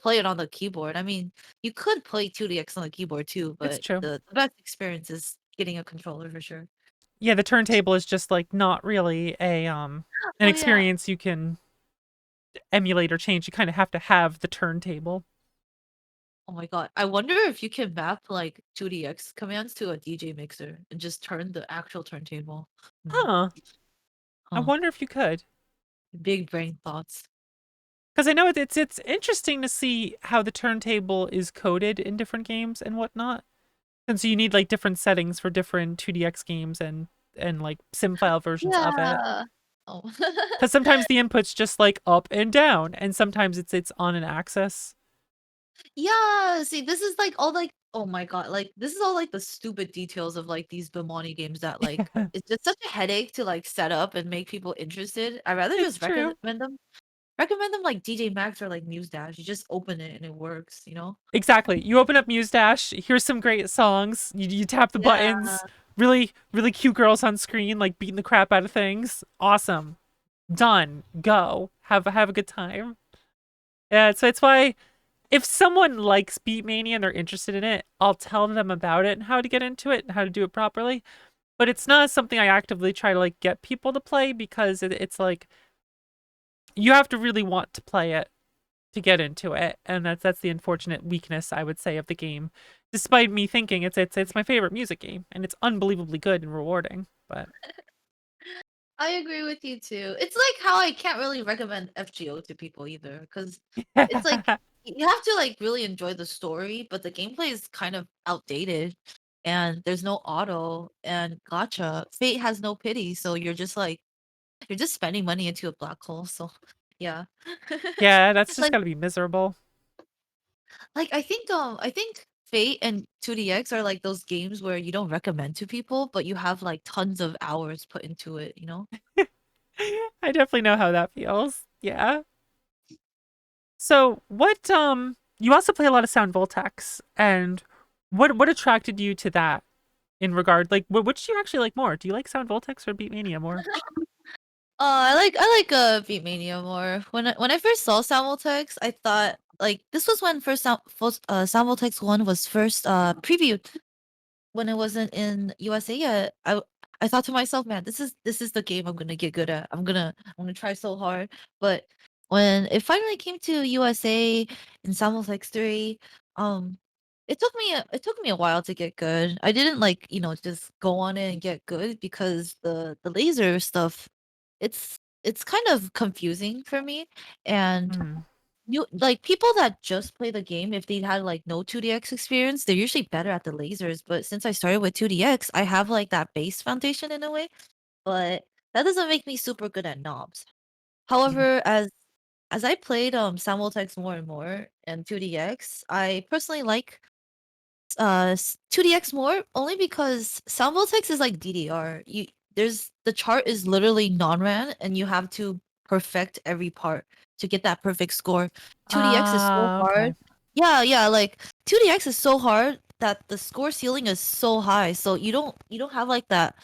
play it on the keyboard. I mean, you could play 2DX on the keyboard too, It's but true. the best experience is getting a controller for sure. Yeah, the turntable is just like not really an Oh yeah. experience you can emulate or change. You kind of have to have the turntable. Oh my god. I wonder if you can map like 2DX commands to a DJ mixer and just turn the actual turntable. Hmm. Huh. I Huh. wonder if you could. Big brain thoughts. Because I know it's interesting to see how the turntable is coded in different games and whatnot. And so you need like different settings for different 2DX games and and like sim file versions of it. Yeah. Oh. Because sometimes the input's just like up and down, and sometimes it's on an axis. Yeah, see, this is like all like, oh my god, like this is all like the stupid details of like these Bimani games that like it's just such a headache to like set up and make people interested. I'd rather It's just true. recommend them like DJ Max or like Muse Dash. You just open it and it works, you know? Exactly. You open up Muse Dash, here's some great songs. You tap the Yeah. buttons. Really, really cute girls on screen, like beating the crap out of things. Awesome. Done. Go. Have a good time. Yeah, so it's why if someone likes Beatmania and they're interested in it, I'll tell them about it and how to get into it and how to do it properly. But it's not something I actively try to like get people to play because it's like you have to really want to play it to get into it, and that's the unfortunate weakness I would say of the game. Despite me thinking it's my favorite music game and it's unbelievably good and rewarding, but I agree with you too. It's like how I can't really recommend FGO to people either, because it's like you have to like really enjoy the story, but the gameplay is kind of outdated, and there's no auto and gotcha. Fate has no pity, so you're just like you're just spending money into a black hole. So yeah, yeah, that's just like gotta be miserable. I think Fate and 2DX are like those games where you don't recommend to people, but you have like tons of hours put into it. You know. I definitely know how that feels. Yeah. So what you also play a lot of Sound Voltex, and what attracted you to that in regard like which do you actually like more? Do you like Sound Voltex or Beatmania more? I like Beatmania more. When I first saw Samoltex, I thought like this was when Samoltex 1 was first previewed when it wasn't in USA yet. I thought to myself, man, this is the game I'm gonna get good at. I'm gonna try so hard. But when it finally came to USA in Samoltex 3, um it took me a while to get good. I didn't like, just go on it and get good because the laser stuff it's kind of confusing for me, and Hmm. you like people that just play the game, if they had like no 2DX experience, they're usually better at the lasers. But since I started with 2DX, I have like that base foundation in a way, but that doesn't make me super good at knobs. Yeah. However, as I played Samoltex more and more and 2DX, I personally like 2DX more only because Sound Voltex is like DDR. There's the chart is literally non-ran and you have to perfect every part to get that perfect score. 2DX is so Okay. hard. Yeah, like 2DX is so hard that the score ceiling is so high. So you don't have like that,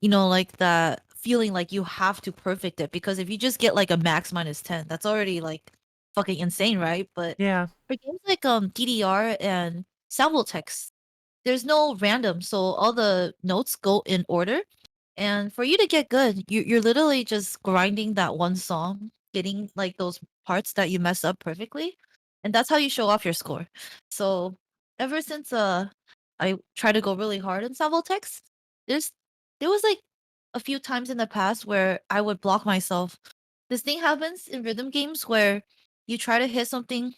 like that feeling like you have to perfect it, because if you just get like a max minus 10, that's already like fucking insane, right? But Yeah. for games like DDR and Sound Voltex, there's no random, so all the notes go in order. And for you to get good, you're literally just grinding that one song, getting like those parts that you mess up perfectly, and that's how you show off your score. So ever since I try to go really hard in Savoltex, there's there was like a few times in the past where I would block myself. This thing happens in rhythm games where you try to hit something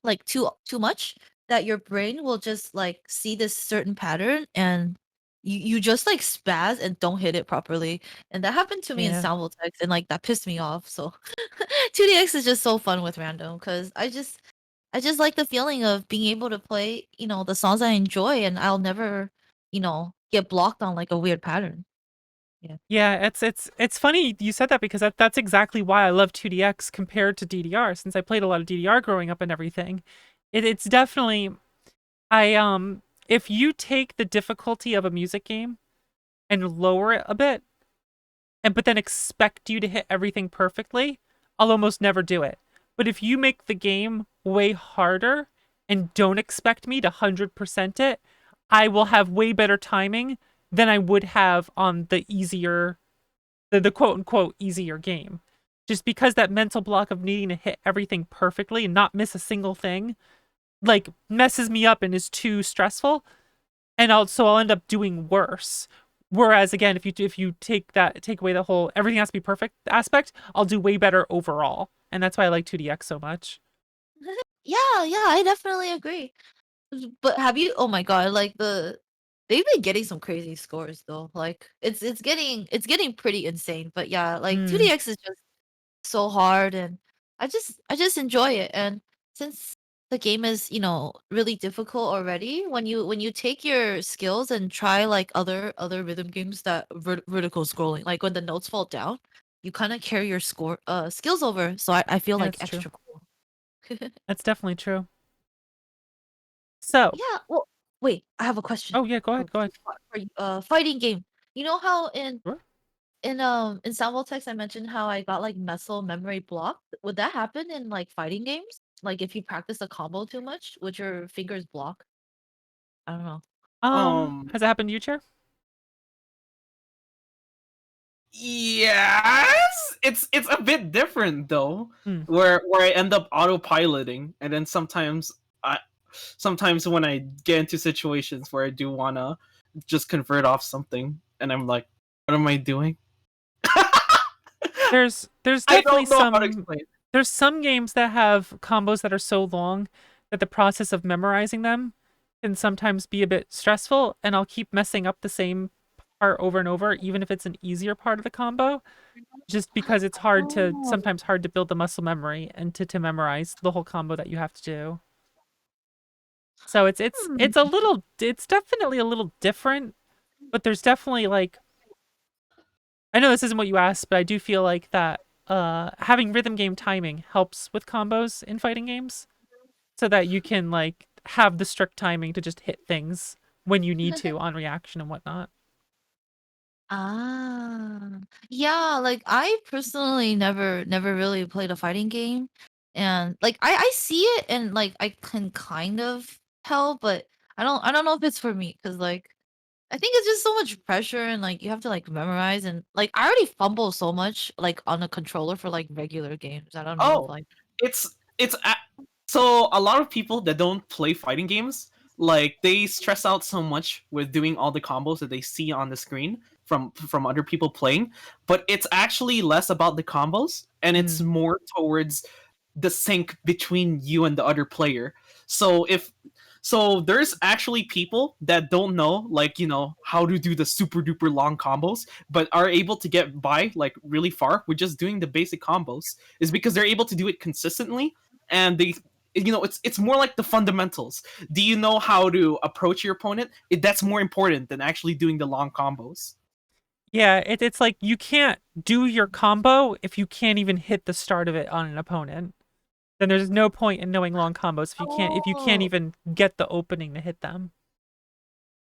like too much, that your brain will just like see this certain pattern, and you just like spaz and don't hit it properly. And that happened to me in Yeah. Soundvoltex, and like that pissed me off. So 2DX is just so fun with random, because I just like the feeling of being able to play, the songs I enjoy, and I'll never, get blocked on like a weird pattern. Yeah. Yeah, it's funny you said that because that's exactly why I love 2DX compared to DDR, since I played a lot of DDR growing up and everything. It's definitely if you take the difficulty of a music game and lower it a bit, but then expect you to hit everything perfectly, I'll almost never do it. But if you make the game way harder and don't expect me to 100% it, I will have way better timing than I would have on the easier, the quote unquote easier game. Just because that mental block of needing to hit everything perfectly and not miss a single thing, like, messes me up and is too stressful, and I'll end up doing worse. Whereas again, if you take away the whole everything has to be perfect aspect, I'll do way better overall, and that's why I like 2DX so much. Yeah, I definitely agree. But have you? Oh my god! Like they've been getting some crazy scores though. Like it's getting pretty insane. But yeah, like Mm. 2DX is just so hard, and I just enjoy it. And since the game is, really difficult already, when you take your skills and try like other rhythm games that vertical scrolling, like when the notes fall down, you kind of carry your skills over. So I feel Yeah, like that's true. extra cool. That's definitely true. So, Yeah, well, wait, I have a question. oh yeah, go ahead, go ahead. For you. Fighting game. You know how Sure. in Sample Text I mentioned how I got like muscle memory blocked? Would that happen in like fighting games? Like if you practice a combo too much, would your fingers block? I don't know. Has it happened to you, Chair? Yes, it's a bit different though, Hmm. where I end up autopiloting, and then sometimes when I get into situations where I do wanna just convert off something, and I'm like, what am I doing? There's I definitely don't know how to some explain. there's some games that have combos that are so long that the process of memorizing them can sometimes be a bit stressful, and I'll keep messing up the same part over and over, even if it's an easier part of the combo, just because it's Oh. sometimes hard to build the muscle memory and to memorize the whole combo that you have to do. So Hmm. it's definitely a little different, but there's definitely like, I know this isn't what you asked, but I do feel like that having rhythm game timing helps with combos in fighting games, so that you can like have the strict timing to just hit things when you need to on reaction and whatnot. Ah. Yeah, like I personally never really played a fighting game. And like I see it and like I can kind of tell, but I don't know if it's for me because like I think it's just so much pressure and like you have to like memorize and like I already fumble so much like on a controller for like regular games. I don't know if Oh, like it's so a lot of people that don't play fighting games, like they stress out so much with doing all the combos that they see on the screen from other people playing, but it's actually less about the combos and it's Mm. more towards the sync between you and the other player. So if so there's actually people that don't know, like, how to do the super duper long combos, but are able to get by like really far with just doing the basic combos, is because they're able to do it consistently, and it's more like the fundamentals. Do you know how to approach your opponent? That's more important than actually doing the long combos. Yeah, it's like you can't do your combo if you can't even hit the start of it on an opponent. Then there's no point in knowing long combos if you can't oh. even get the opening to hit them.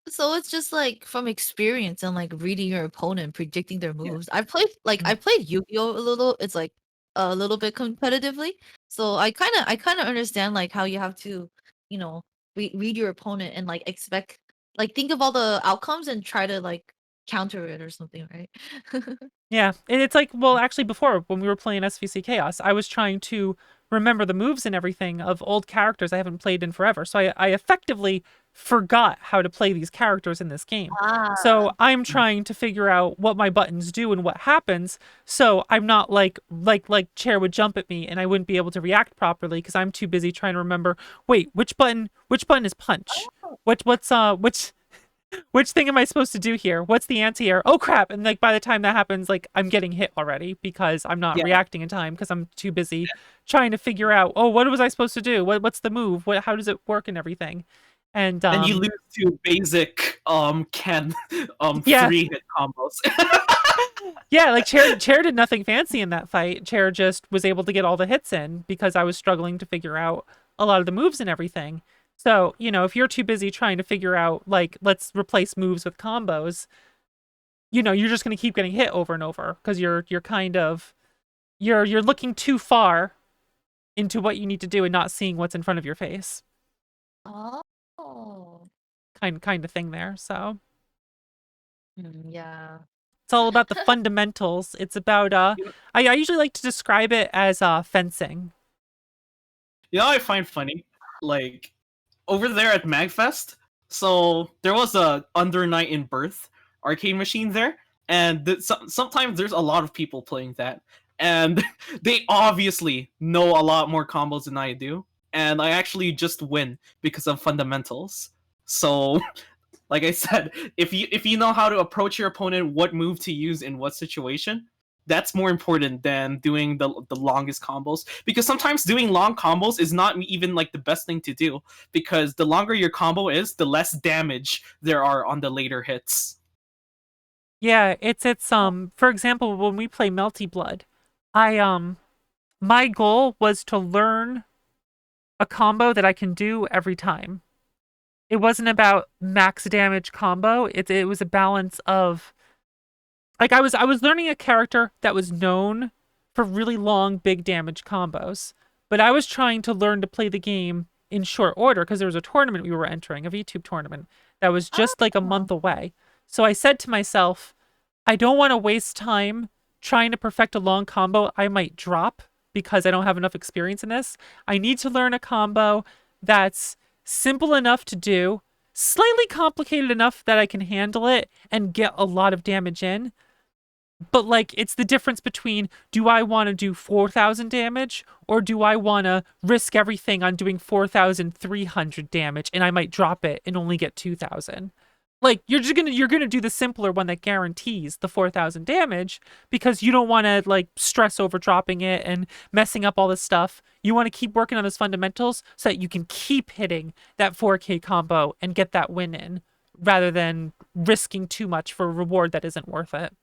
So it's just like from experience and like reading your opponent, predicting their Yeah. moves. Mm. I played Yu-Gi-Oh a little. It's like a little bit competitively. So I kind of understand like how you have to, you know, read your opponent and like expect like think of all the outcomes and try to like counter it or something, right? Yeah, and it's like, well, actually, before when we were playing SVC Chaos, I was trying to remember the moves and everything of old characters I haven't played in forever. So I effectively forgot how to play these characters in this game. Ah. So I'm trying to figure out what my buttons do and what happens. So I'm not like Chair would jump at me and I wouldn't be able to react properly because I'm too busy trying to remember. Wait, which button is punch? Which thing am I supposed to do here? What's the anti-air? Oh crap! And like by the time that happens, like I'm getting hit already because I'm not Yeah, reacting in time because I'm too busy trying to figure out, oh, what was I supposed to do? What's the move? How does it work and everything? And and you lose to basic Ken yeah, 3-hit combos. yeah, like Chair did nothing fancy in that fight. Chair just was able to get all the hits in because I was struggling to figure out a lot of the moves and everything. So, if you're too busy trying to figure out like let's replace moves with combos, you're just going to keep getting hit over and over because you're kind of you're looking too far into what you need to do and not seeing what's in front of your face. Oh. Kind of thing there. So, Yeah. it's all about the fundamentals. It's about I usually like to describe it as fencing. I find funny, like, over there at Magfest, so there was a Under Night in Birth arcade machine there, and sometimes there's a lot of people playing that, and they obviously know a lot more combos than I do, and I actually just win because of fundamentals. So Like I said, if you know how to approach your opponent, what move to use in what situation, that's more important than doing the longest combos. Because sometimes doing long combos is not even like the best thing to do. Because the longer your combo is, the less damage there are on the later hits. Yeah, it's for example, when we play Melty Blood, my goal was to learn a combo that I can do every time. It wasn't about max damage combo. It was a balance of, like, I was learning a character that was known for really long big damage combos, but I was trying to learn to play the game in short order because there was a tournament we were entering, a VTube tournament that was just like a month away. So I said to myself, I don't want to waste time trying to perfect a long combo I might drop because I don't have enough experience in this. I need to learn a combo that's simple enough to do, slightly complicated enough that I can handle it and get a lot of damage in. But, like, it's the difference between, do I want to do 4,000 damage or do I want to risk everything on doing 4,300 damage and I might drop it and only get 2,000. Like, you're gonna do the simpler one that guarantees the 4,000 damage because you don't want to, like, stress over dropping it and messing up all this stuff. You want to keep working on those fundamentals so that you can keep hitting that 4K combo and get that win in, rather than risking too much for a reward that isn't worth it.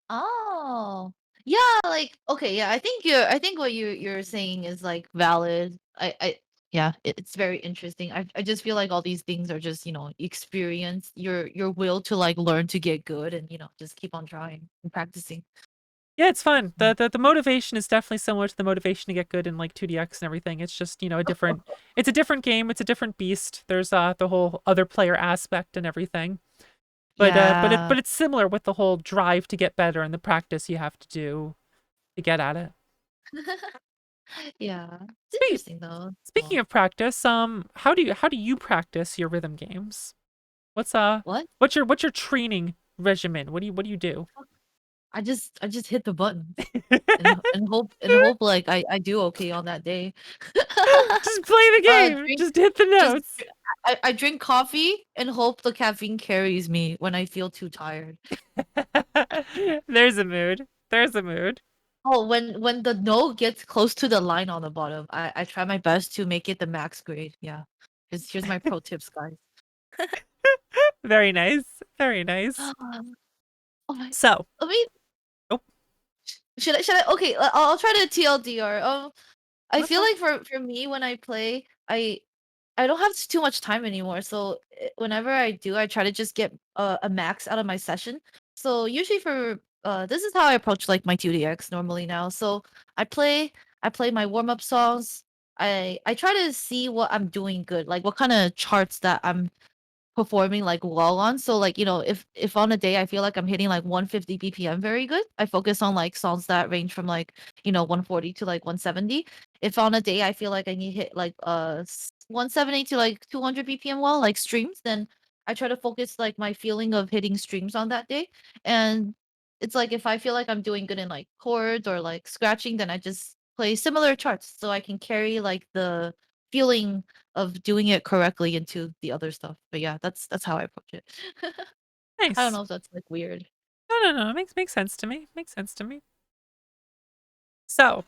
Oh. Yeah, like okay, yeah, I think what you're saying is like valid. Yeah, it's very interesting. I just feel like all these things are just, experience, your will to like learn to get good and, just keep on trying and practicing. Yeah, it's fun. The motivation is definitely similar to the motivation to get good in like 2DX and everything. It's just, a different it's a different game, it's a different beast. There's the whole other player aspect and everything. But Yeah. but it's similar with the whole drive to get better and the practice you have to do to get at it. Yeah. It's Spe- interesting though. Speaking Oh, of practice, how do you practice your rhythm games? What's what? what's your training regimen? What do you do? I just hit the buttons and hope like I do okay on that day. Just play the game. Drink Just hit the just notes. I drink coffee and hope the caffeine carries me when I feel too tired. There's a mood. There's a mood. Oh, when the note gets close to the line on the bottom, I try my best to make it the max grade. Yeah. Here's my pro tips, guys. Very nice. Very nice. Oh my. So, Let me. oh, Should I? Okay, I'll try to TLDR. I that's feel fine. like for me when I play, I don't have too much time anymore. So whenever I do, I try to just get a max out of my session. So usually for this is how I approach like my 2DX normally now. So I play I play my warm up songs. I try to see what I'm doing good, like what kind of charts that I'm performing like well on. So like, if on a day I feel like I'm hitting like 150 BPM very good, I focus on like songs that range from like, 140 to like 170. If on a day I feel like I need to hit like 170 to like 200 BPM well, like streams, then I try to focus like my feeling of hitting streams on that day. And it's like if I feel like I'm doing good in like chords or like scratching, then I just play similar charts so I can carry like the feeling of doing it correctly into the other stuff. But yeah, that's how I approach it. I don't Nice. know if that's like weird. No. Makes sense to me. Makes sense to me. So,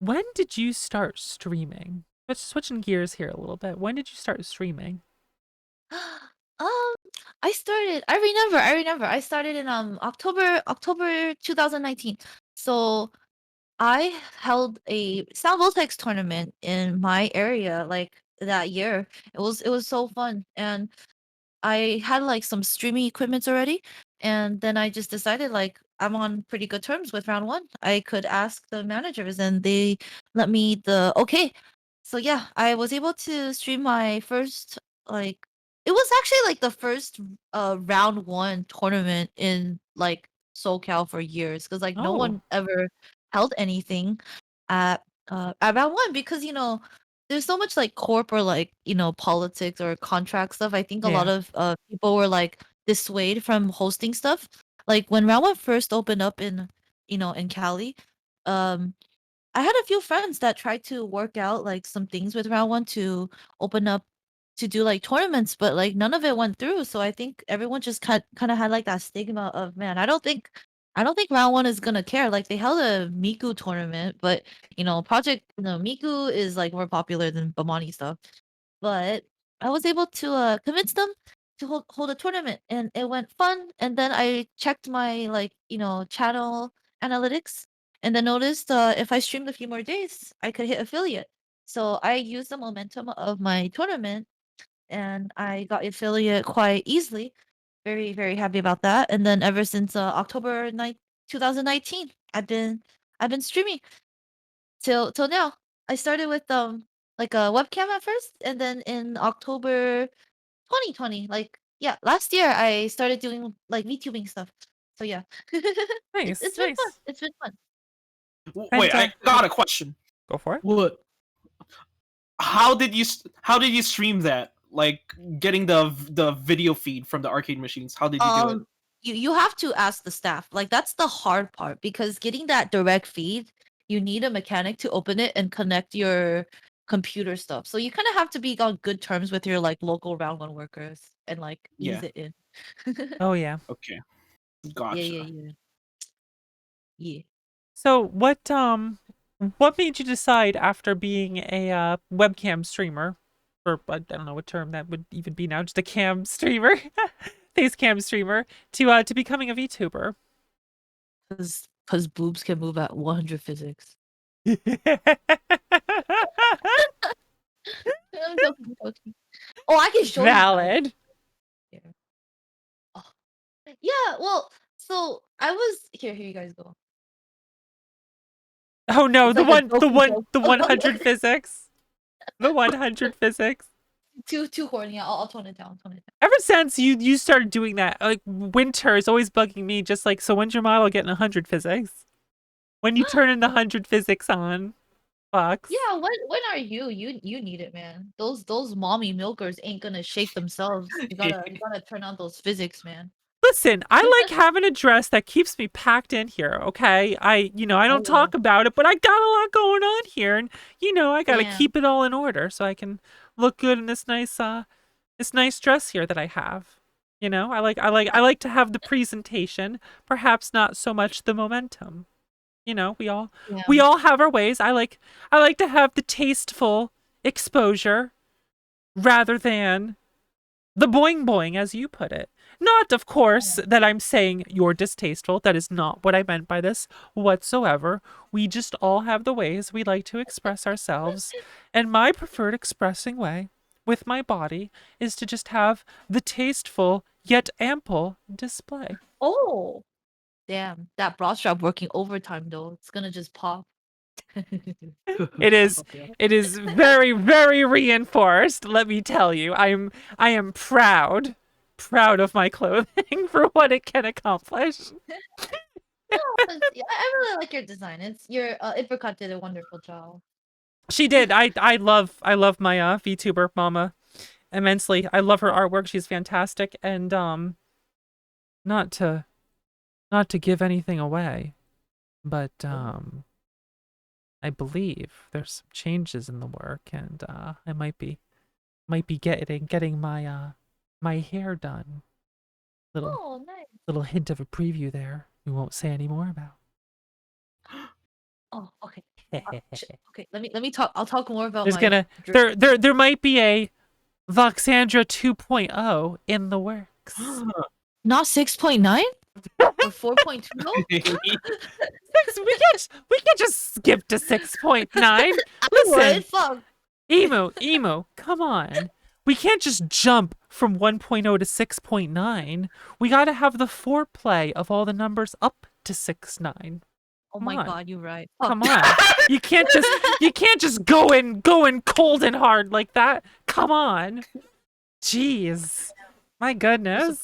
when did you start streaming? Switching gears here a little bit. When did you start streaming? um, I remember. I started in October 2019. So I held a Sound Voltex tournament in my area like that year. It was so fun. And I had like some streaming equipment already, and then I just decided like I'm on pretty good terms with round one. I could ask the managers, and they let me the okay. So yeah, I was able to stream my first like it was actually like the first round one tournament in like SoCal for years because like no Oh, one ever held anything at round one because there's so much like corp or like politics or contract stuff. I think a lot yeah. of people were like dissuaded from hosting stuff. Like when round one first opened up in in Cali, um I had a few friends that tried to work out like some things with round one to open up to do like tournaments, but like none of it went through. So I think everyone just kind of had like that stigma of, man, I don't think round one is gonna care. Like they held a Miku tournament, but Project Miku is like more popular than Bamani stuff. But I was able to convince them to hold a tournament, and it went fun. And then I checked my channel analytics, and then noticed if I streamed a few more days, I could hit affiliate. So I used the momentum of my tournament, and I got affiliate quite easily. Very, very happy about that. And then ever since October 9th, 2019, I've been streaming till now. I started with like a webcam at first, and then in October 2020, like yeah, last year I started doing like VTubing stuff. So yeah, it's Nice, it's been fun. nice. It's been fun. Wait, I Penta, got a question. go for it. What? How did you stream that? Like getting the video feed from the arcade machines. How did you do it? You have to ask the staff. Like that's the hard part, because getting that direct feed, you need a mechanic to open it and connect your computer stuff. So you kind of have to be on good terms with your like local round one workers and like ease Yeah. it in. Oh yeah. Okay. Yeah, Gotcha. yeah. Yeah. So what made you decide after being a webcam streamer, or I don't know what term that would even be now, just a cam streamer, face cam streamer, to becoming a VTuber? Because boobs can move at 100 physics. I'm joking, I'm joking. Oh, I can show you guys. Valid. Oh. Yeah, well, so I was here you guys go. Oh no, It's the like a one, the joke one, joke. the 100 physics, the 100 physics. Too horny. I'll tone it down. Ever since you started doing that, like winter is always bugging me. Just like, so when's your model getting 100 physics? When you turn in the 100 physics on, Fox? Yeah, when are you? You need it, man. Those mommy milkers ain't gonna shake themselves. You gotta turn on those physics, man. Listen, I like having a dress that keeps me packed in here, okay? I don't talk about it, but I got a lot going on here, and I gotta Damn. keep it all in order so I can look good in this nice dress here that I have. I like to have the presentation, perhaps not so much the momentum. We all have our ways. I like to have the tasteful exposure rather than the boing boing, as you put it. Not, of course, that I'm saying you're distasteful. That is not what I meant by this whatsoever. We just all have the ways we like to express ourselves. And my preferred expressing way with my body is to just have the tasteful yet ample display. Oh, damn! That bra strap working overtime though. It's gonna just pop. It is very, very reinforced, let me tell you. I am proud of my clothing for what it can accomplish. No, yeah, I really like your design. It's your Apricot did a wonderful job. She did. I love my VTuber mama immensely. I love her artwork. She's fantastic. And not to give anything away, but I believe there's some changes in the work, and I might be getting my my hair done. Oh, nice. Little hint of a preview there. We won't say any more about. Oh, okay. Okay, let me talk. I'll talk more about There's there might be a Voxandra 2.0 in the works. Not 6.9 or 4.2. We can't just skip to 6.9. Listen, fuck. Emo, come on. We can't just jump from 1.0 to 6.9. We gotta have the foreplay of all the numbers up to 6.9. Oh my god, you're right. Come on. You can't just go in cold and hard like that. Come on. Jeez. My goodness.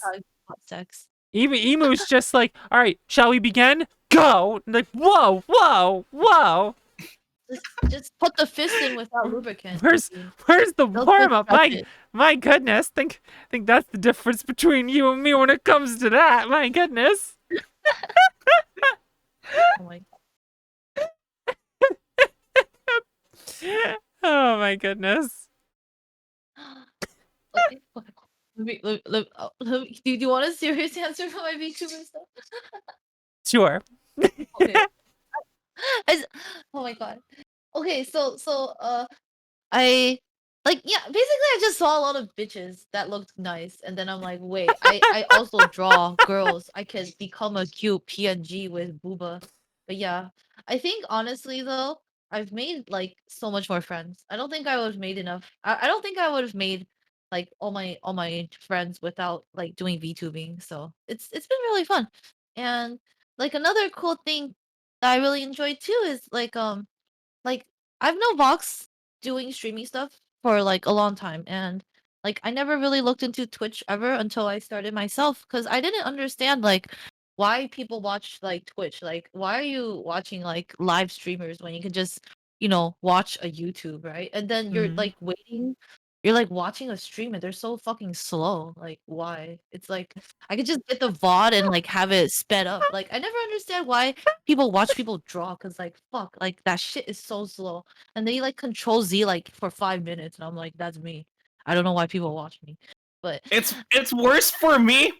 Sex. Emu's just like, all right, shall we begin? Go. Like, whoa. Just put the fist in without lubricant. Where's the warm up? My goodness. Think that's the difference between you and me when it comes to that. My goodness. Oh my god. Oh my goodness. Okay. Do you want a serious answer for my VTuber stuff? Sure. Okay. Oh my god. Okay, I like yeah, basically I just saw a lot of bitches that looked nice, and then I'm like, wait, I also draw girls. I can become a cute PNG with booba. But yeah, I think honestly though, I've made like so much more friends. I don't think I would have made enough. I don't think I would have made like all my friends without like doing VTubing. So it's been really fun. And like another cool thing that I really enjoyed too is like I've known Vox doing streaming stuff for like a long time, and like I never really looked into Twitch ever until I started myself because I didn't understand like why people watch like Twitch. Like why are you watching like live streamers when you can just, watch a YouTube, right? And then you're Mhm. like waiting, you're like watching a stream and they're so fucking slow. Like why? It's like I could just get the VOD and like have it sped up. Like I never understand why people watch people draw because like fuck, like that shit is so slow. And they like control Z like for 5 minutes, and I'm like, that's me. I don't know why people watch me. But It's worse for me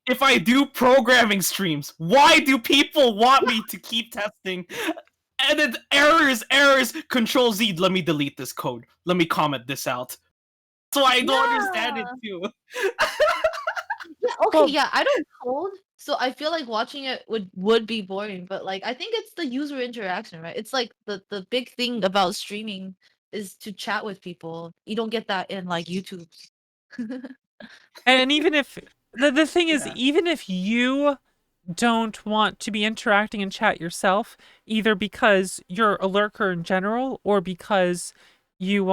if I do programming streams. Why do people want me to keep testing? And then errors, Control Z, let me delete this code. Let me comment this out. So I don't understand it yeah. too. Yeah, okay, Well, yeah, I don't code, so I feel like watching it would be boring, but like I think it's the user interaction, right? It's like the big thing about streaming is to chat with people. You don't get that in like YouTube. and even if the thing is, Yeah. even if you don't want to be interacting in chat yourself, either because you're a lurker in general or because you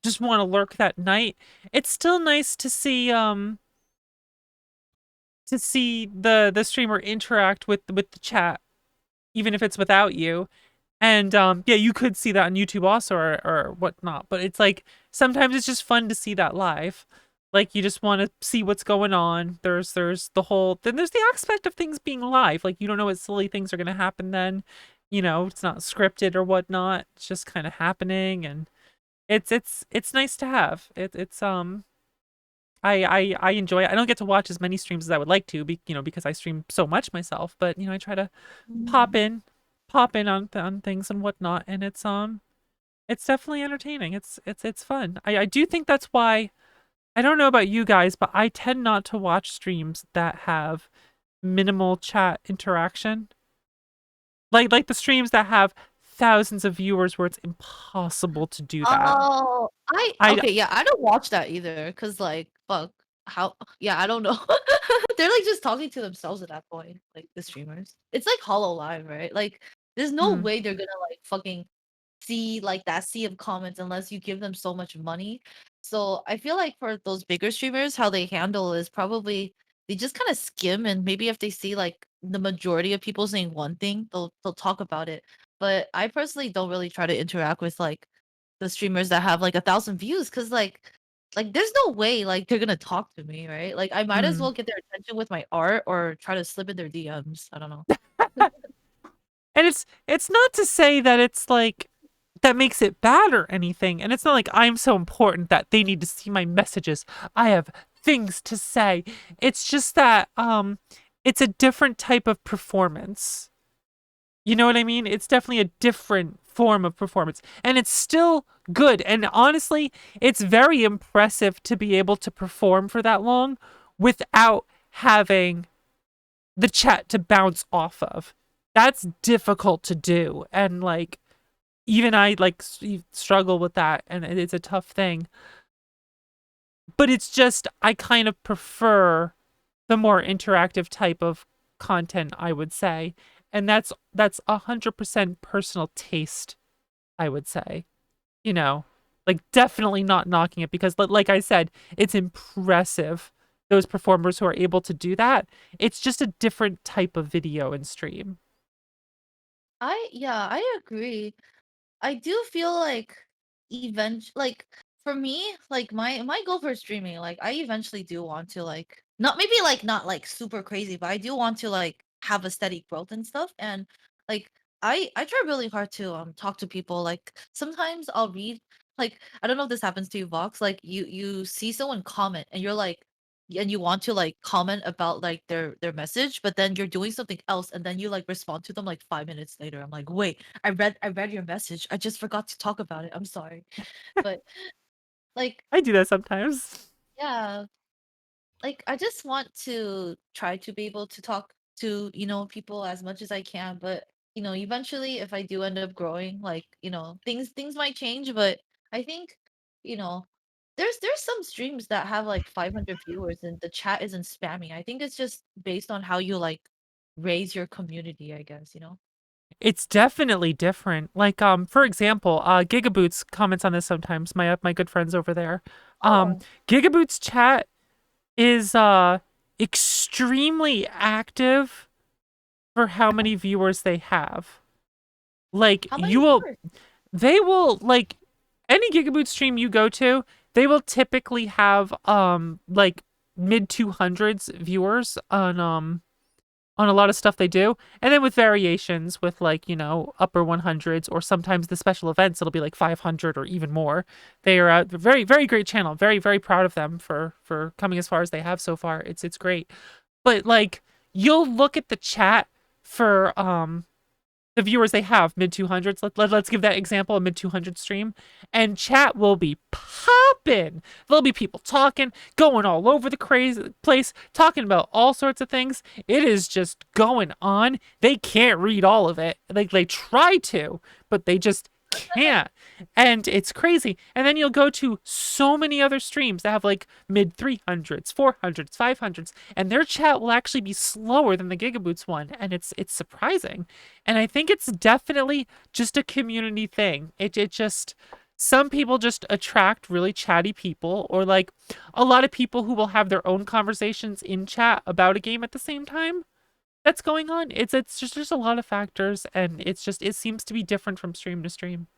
just want to lurk that night, it's still nice to see the streamer interact with the chat, even if it's without you. And yeah, you could see that on YouTube also or whatnot, but it's like sometimes it's just fun to see that live. Like you just want to see what's going on. There's the whole then there's the aspect of things being live. Like you don't know what silly things are gonna happen then. It's not scripted or whatnot. It's just kind of happening, and it's nice to have. It's I enjoy it. I don't get to watch as many streams as I would like to, because I stream so much myself. But I try to pop Mm. in, pop in on things and whatnot, and it's definitely entertaining. It's fun. I do think that's why I don't know about you guys, but I tend not to watch streams that have minimal chat interaction. Like the streams that have thousands of viewers where it's impossible to do that. Oh, I okay, yeah, I don't watch that either, cause like, fuck, how yeah, I don't know. They're, like, just talking to themselves at that point, like, the streamers. It's like Hollow Live, right? Like, there's no mm, way they're gonna, like, fucking see, like, that sea of comments unless you give them so much money. So, I feel like for those bigger streamers, how they handle is probably they just kinda skim, and maybe if they see, like, the majority of people saying one thing, they'll talk about it. But I personally don't really try to interact with, like, the streamers that have, like, 1,000 views, cause like, there's no way, like, they're gonna talk to me, right? Like, I might as mm. well get their attention with my art or try to slip in their DMs. I don't know. And it's not to say that it's like that makes it bad or anything. And it's not like I'm so important that they need to see my messages. I have things to say. It's just that it's a different type of performance. You know what I mean? It's definitely a different form of performance. And it's still good. And honestly, it's very impressive to be able to perform for that long without having the chat to bounce off of. That's difficult to do. And like even I like struggle with that, and it's a tough thing. But it's just I kind of prefer the more interactive type of content, I would say. And that's 100% personal taste, I would say. Like definitely not knocking it because like I said, it's impressive those performers who are able to do that. It's just a different type of video and stream. Yeah, I agree. I do feel like like for me, like my goal for streaming, like I eventually do want to like not like super crazy, but I do want to like have a steady growth and stuff. And like I try really hard to talk to people. Like sometimes I'll read like I don't know if this happens to you, Vox. Like you see someone comment and you're like, and you want to like comment about like their message, but then you're doing something else, and then you like respond to them like 5 minutes later. I'm like, wait, I read your message. I just forgot to talk about it. I'm sorry, but like I do that sometimes. yeah, like I just want to try to be able to talk to people as much as I can, but eventually if I do end up growing, like things might change, but I think you know there's some streams that have like 500 viewers and the chat isn't spammy. I think it's just based on how you like raise your community, I guess. It's definitely different. Like, for example, Gigaboots comments on this sometimes. My good friends over there. Oh, Gigaboots chat is extremely active for how many viewers they have. Like, how many viewers? they will, like, any Gigaboot stream you go to, they will typically have like mid 200s viewers on a lot of stuff they do, and then with variations with like upper 100s, or sometimes the special events it'll be like 500 or even more. They are a very very great channel. Very very proud of them for coming as far as they have so far. It's great. But like, you'll look at the chat for the viewers they have, mid 200s. Let's give that example, a mid 200 stream, and chat will be popping. There'll be people talking, going all over the crazy place, talking about all sorts of things. It is just going on. They can't read all of it. Like, they try to, but they just can't. And it's crazy. And then you'll go to so many other streams that have like mid 300s, 400s, 500s, and their chat will actually be slower than the Gigaboots one, and it's surprising. And I think it's definitely just a community thing. It just, some people just attract really chatty people, or like a lot of people who will have their own conversations in chat about a game at the same time that's going on. It's just, there's a lot of factors, and it seems to be different from stream to stream.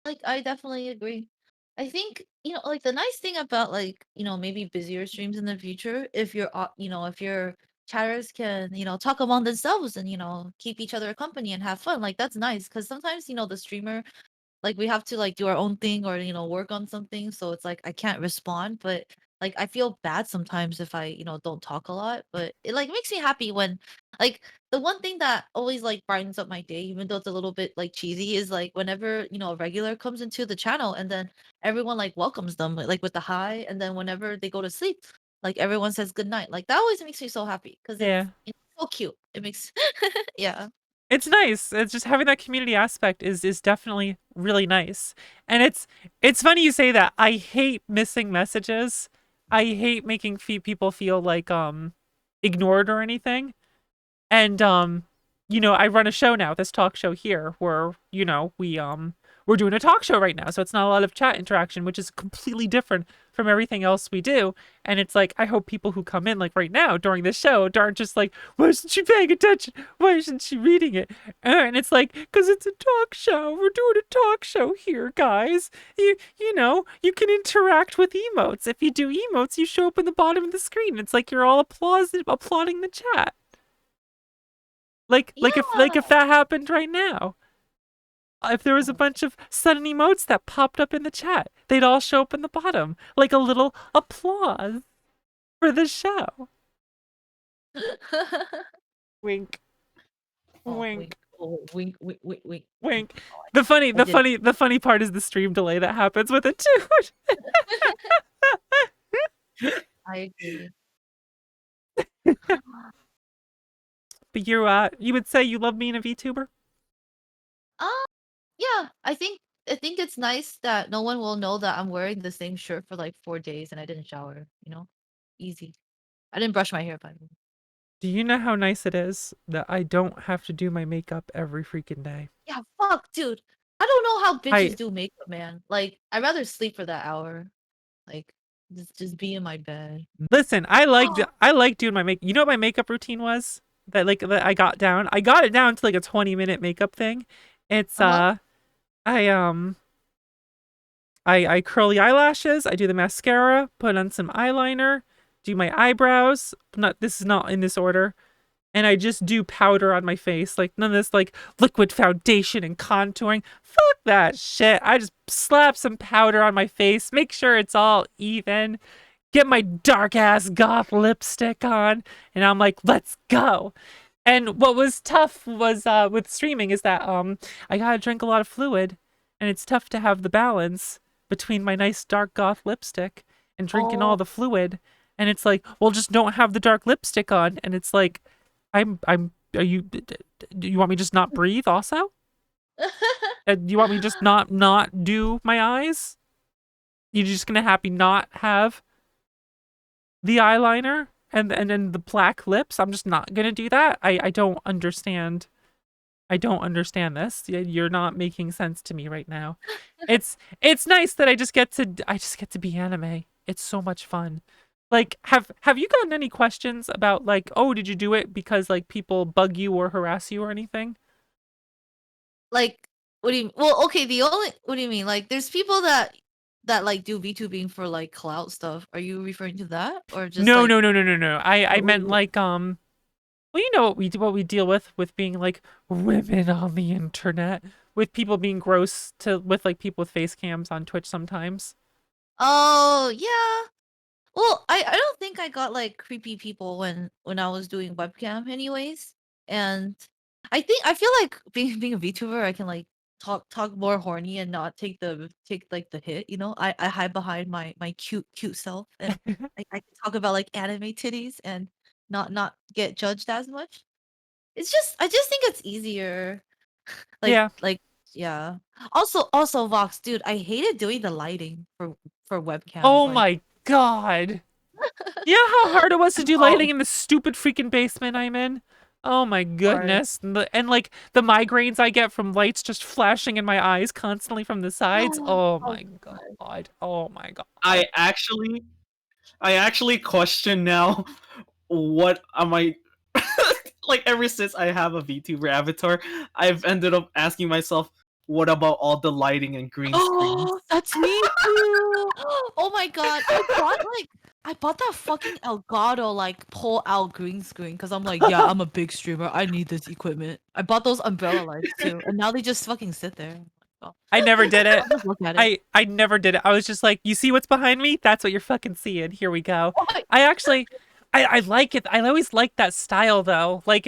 Like, I definitely agree. I think, like the nice thing about like, maybe busier streams in the future, if if your chatters can, talk among themselves and, keep each other company and have fun, like that's nice. Cause sometimes, the streamer, like we have to like do our own thing or work on something, so it's like I can't respond, but like I feel bad sometimes if I don't talk a lot, but it like makes me happy when like the one thing that always like brightens up my day, even though it's a little bit like cheesy, is like whenever a regular comes into the channel and then everyone like welcomes them like with the hi, and then whenever they go to sleep, like everyone says good night. Like that always makes me so happy because Yeah. it's so cute. It makes yeah. It's nice. It's just having that community aspect is definitely really nice. And it's funny you say that. I hate missing messages. I hate making people feel like ignored or anything. And I run a show now, this talk show here, where we're doing a talk show right now, so it's not a lot of chat interaction, which is completely different from everything else we do. And it's like, I hope people who come in like right now during this show aren't just like, why isn't she paying attention, why isn't she reading it? And it's like, because it's a talk show, we're doing a talk show here, guys. You can interact with emotes. If you do emotes, you show up in the bottom of the screen. It's like you're all applauding the chat. Like if that happened right now, if there was a bunch of sudden emotes that popped up in the chat, they'd all show up in the bottom, like a little applause for the show. Wink, wink, Oh, wink, wink, wink, wink. wink. The funny part is the stream delay that happens with it too. I agree. But you would say you love being a VTuber? Yeah, I think it's nice that no one will know that I'm wearing the same shirt for like 4 days and I didn't shower. Easy. I didn't brush my hair, by the way. Do you know how nice it is that I don't have to do my makeup every freaking day? Yeah, fuck, dude. I don't know how I bitches do makeup, man. Like, I'd rather sleep for that hour. Like, just be in my bed. Listen, I like doing my make. You know what my makeup routine was? That I got down. I got it down to like a 20-minute makeup thing. It's Uh-huh. I curl the eyelashes, I do the mascara, put on some eyeliner, do my eyebrows. This is not in this order. and I just do powder on my face. Like none of this like liquid foundation and contouring. Fuck that shit. I just slap some powder on my face, make sure it's all even, get my dark ass goth lipstick on, and I'm like, let's go. And what was tough was with streaming is that I gotta drink a lot of fluid, and it's tough to have the balance between my nice dark goth lipstick and drinking all the fluid. And it's like, well, just don't have the dark lipstick on. And it's like, are you, do you want me to just not breathe also? Do you want me to just not do my eyes? You're just gonna happy not have the eyeliner and then the black lips? I'm just not gonna do that. I don't understand. I don't understand this. You're not making sense to me right now. It's nice that I just get to be anime. It's so much fun. Like, have you gotten any questions about like, oh, did you do it because like people bug you or harass you or anything? Like, what do you? Well, okay. What do you mean? Like, there's people that like do VTubing for like clout stuff. Are you referring to that or just No, like? no. I meant What- like well, you know what we deal with being like women on the internet, with people being gross with like people with face cams on Twitch sometimes. Oh yeah. Well, I don't think I got like creepy people when I was doing webcam anyways. And I feel like being a VTuber, I can like talk more horny and not take like the hit, you know? I hide behind my cute self, and I can talk about like anime titties and not get judged as much. I just think it's easier. Yeah. Like yeah. Also Vox, dude, I hated doing the lighting for webcam. Oh Like my god. You know how hard it was to do lighting in the stupid freaking basement I'm in? Oh my Sorry. goodness. And like the migraines I get from lights just flashing in my eyes constantly from the sides. Oh Oh my god. Oh my god. I actually question now what am I like ever since I have a VTuber avatar, I've ended up asking myself, what about all the lighting and green screens? Oh, that's me too. Oh my god. I bought that fucking Elgato like pull out green screen because I'm like, yeah, I'm a big streamer. I need this equipment. I bought those umbrella lights too, and now they just fucking sit there. Oh, I never did it. I'll just look at it. I never did it. I was just like, you see what's behind me? That's what you're fucking seeing. Here we go. Oh my- I actually I like it. I always like that style though. Like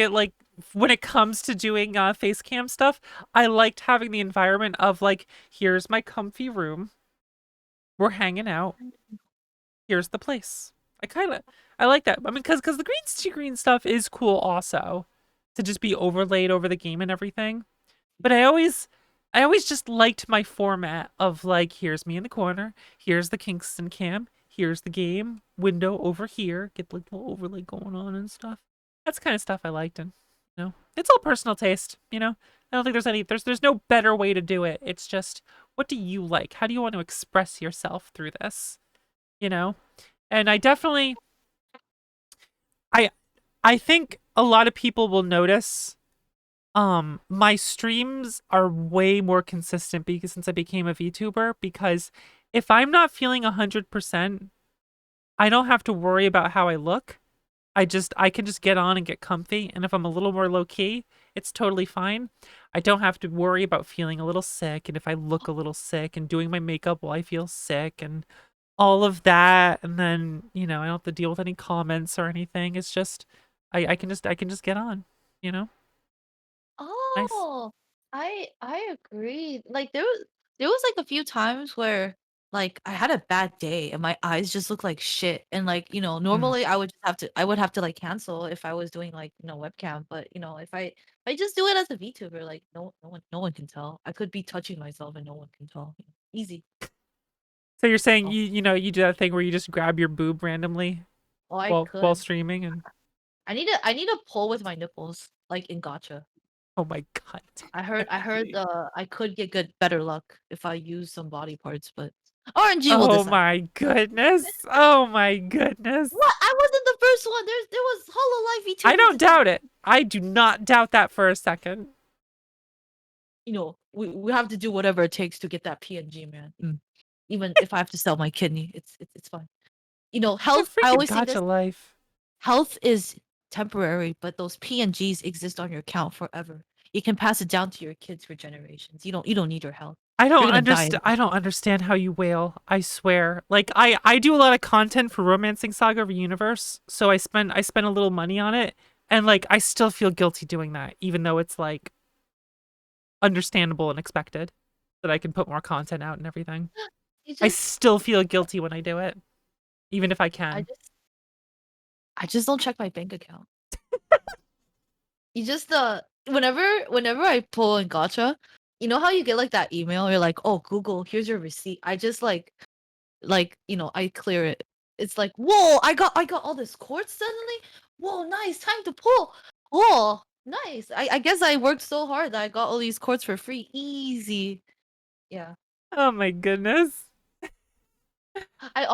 when it comes to doing face cam stuff, I liked having the environment of like, here's my comfy room. We're hanging out. Here's the place. I like that. I mean, because the green stuff is cool also, to just be overlaid over the game and everything. But I always just liked my format of like, here's me in the corner, here's the Kingston cam, here's the game window over here, get like little overlay going on and stuff. That's the kind of stuff I liked, and you know, it's all personal taste. You know, I don't think there's no better way to do it. It's just, what do you like? How do you want to express yourself through this? You know, and I definitely, I think a lot of people will notice my streams are way more consistent because since I became a VTuber, because if I'm not feeling 100%, I don't have to worry about how I look. I can just get on and get comfy, and if I'm a little more low key, it's totally fine. I don't have to worry about feeling a little sick, and if I look a little sick and doing my makeup while I feel sick and all of that, and then, you know, I don't have to deal with any comments or anything. It's just I can just get on, you know? Nice. Oh, I agree. Like there was like a few times where like I had a bad day and my eyes just looked like shit. And like, you know, Mm. normally I would have to like cancel if I was doing like, you know, webcam. But you know, if I just do it as a VTuber, like no one can tell. I could be touching myself and no one can tell. Easy. So you're saying Oh, you know you do that thing where you just grab your boob randomly oh I while could. streaming, and I need a pull with my nipples, like in gotcha. oh my god. I heard I could get better luck if I use some body parts, but RNG will Oh decide. my goodness. Oh my goodness. What? I wasn't the first one. There was Hololive I VTubers. don't doubt it. I do not doubt that for a second. You know, we have to do whatever it takes to get that PNG, man. Even if I have to sell my kidney, it's fine. You know, The health. I freaking always say this: gotcha life. health is temporary, but those PNGs exist on your account forever. You can pass it down to your kids for generations. You don't need your health. I You're don't gonna die. understand. I don't understand how you wail. I swear. Like I do a lot of content for Romancing Saga Universe, so I spend a little money on it, and like I still feel guilty doing that, even though it's like understandable and expected that I can put more content out and everything. I still feel guilty when I do it, even if I can. I just don't check my bank account. You just whenever I pull in gacha, you know how you get like that email, you're like, oh Google, here's your receipt. I just like I clear it. It's like, whoa, I got all this quartz suddenly. Whoa, nice, time to pull. Oh, nice. I guess I worked so hard that I got all these quartz for free. Easy. Yeah. Oh my goodness. I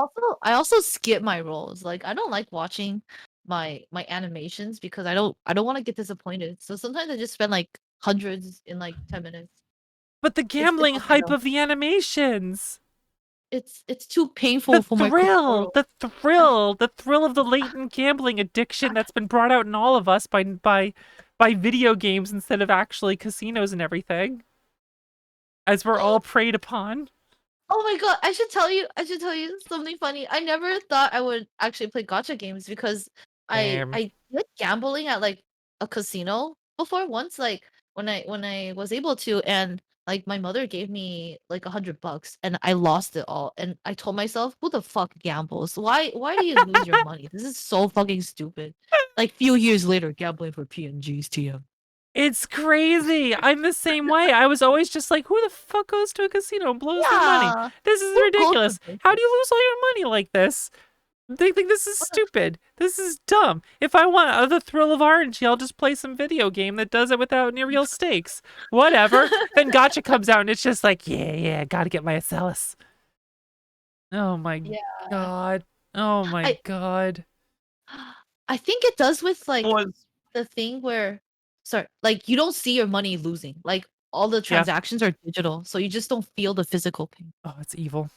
also skip my roles. Like I don't like watching my animations because I don't want to get disappointed. So sometimes I just spend like hundreds in like 10 minutes. But the gambling okay, hype though. of the animations. It's too painful for my thrill, the thrill of the latent gambling addiction that's been brought out in all of us by video games instead of actually casinos and everything. As we're all preyed upon. Oh my god, I should tell you something funny. I never thought I would actually play gacha games because I did gambling at like a casino before once, like when I was able to, and like my mother gave me like $100 and I lost it all, and I told myself, who the fuck gambles? Why do you lose your money? This is so fucking stupid. Like few years later, gambling for PNGs, TM. It's crazy. I'm the same way. I was always just like, who the fuck goes to a casino and blows their money? This is ridiculous. How do you lose all your money like this? They think this is stupid. This is dumb. If I want the thrill of RNG, I'll just play some video game that does it without any real stakes. Whatever. Then Gacha comes out and it's just like, yeah, gotta get my Acellus. Oh my god. Oh my god. I think it does with like the thing where like you don't see your money losing. Like all the transactions are digital, so you just don't feel the physical pain. Oh, it's evil.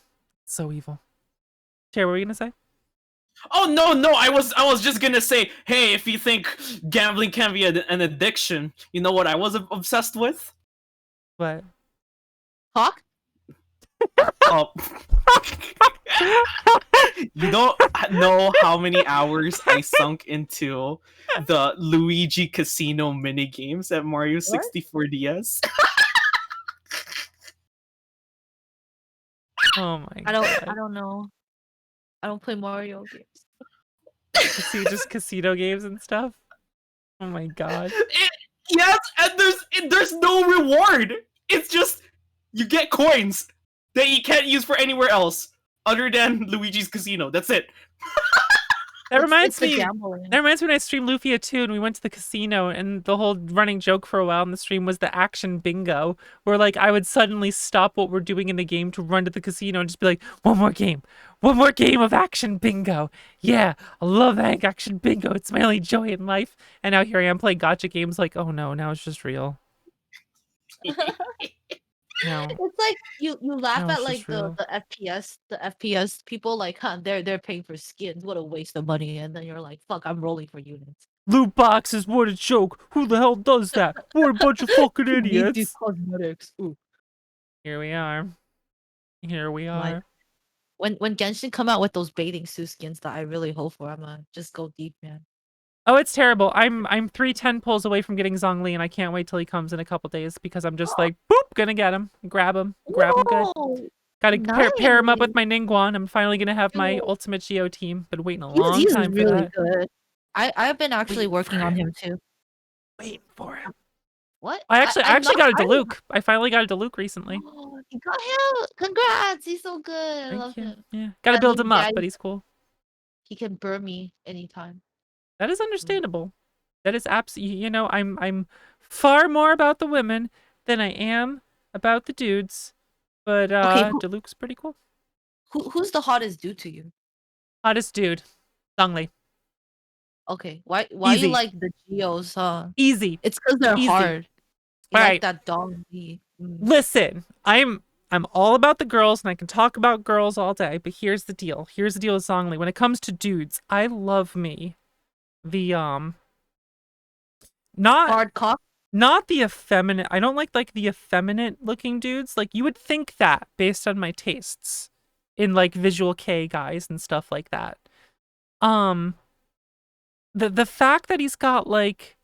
It's so evil. Cher, what were you gonna say? Oh no! I was just gonna say, hey, if you think gambling can be an addiction, you know what I was obsessed with? What? Hawk? Oh. You don't know how many hours I sunk into the Luigi Casino minigames at Mario 64 DS. Oh my god. I don't know. I don't play Mario games. Just casino games and stuff? Oh my god. Yes, and there's no reward. It's just you get coins that you can't use for anywhere else other than Luigi's Casino. That's it. That reminds me when I streamed Lufia 2 and we went to the casino, and the whole running joke for a while in the stream was the action bingo, where like I would suddenly stop what we're doing in the game to run to the casino and just be like, one more game of action bingo. Yeah, I love action bingo. It's my only joy in life. And now here I am playing gacha games like, oh no, now it's just real. No. It's like you laugh at like the FPS people, like, they're paying for skins, what a waste of money, and then you're like, fuck, I'm rolling for units. Loot boxes, what a joke. Who the hell does that? What a bunch of fucking idiots. These cosmetics. Ooh. Here we are. Like, when Genshin come out with those bathing suit skins that I really hope for, I'm gonna just go deep, man. Oh, it's terrible. I'm 310 pulls away from getting Zhongli, and I can't wait till he comes in a couple days because I'm just like, boop, gonna get him, grab him good. Gotta pair him up with my Ningguang. I'm finally gonna have my ultimate Geo team. Been waiting a long time for that. Good. I've been actually working on him too. Waiting for him. What? I actually got a Diluc. I finally got a Diluc recently. Oh, you got him! Congrats! He's so good. I love him. Yeah, gotta build him up, but he's cool. He can burn me anytime. That is understandable. That is absolutely, I'm far more about the women than I am about the dudes. But Diluc's pretty cool. Who's the hottest dude to you? Hottest dude, Zhongli. Okay, why you like the Geos, huh? Easy. It's because they're hard. You like that dong D. Listen, I'm all about the girls, and I can talk about girls all day, but here's the deal. Here's the deal with Zhongli. When it comes to dudes, I love me the Not Hard cock. not the effeminate. I don't like the effeminate looking dudes. Like you would think that based on my tastes in like visual K guys and stuff like that. The fact that he's got like,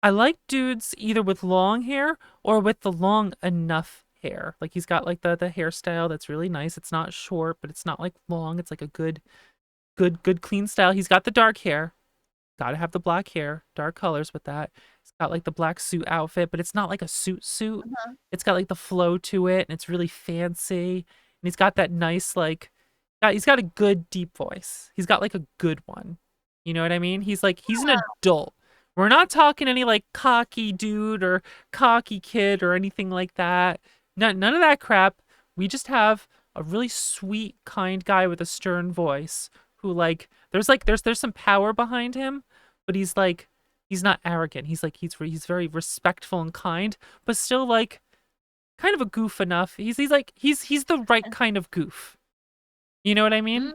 I like dudes either with long hair or with the long enough hair. Like he's got like the hairstyle that's really nice. It's not short, but it's not like long. It's like a good clean style. He's got the dark hair. Gotta have the black hair, dark colors with that. He's got like the black suit outfit, but it's not like a suit. It's got like the flow to it, and it's really fancy. And he's got that nice like, he's got a good deep voice. He's got like a good one. You know what I mean? He's like, he's an adult. We're not talking any like cocky dude or cocky kid or anything like that. None of that crap. We just have a really sweet, kind guy with a stern voice who like, there's some power behind him, but he's like, he's not arrogant. He's like, he's very respectful and kind, but still like kind of a goof enough. He's the right kind of goof. You know what I mean?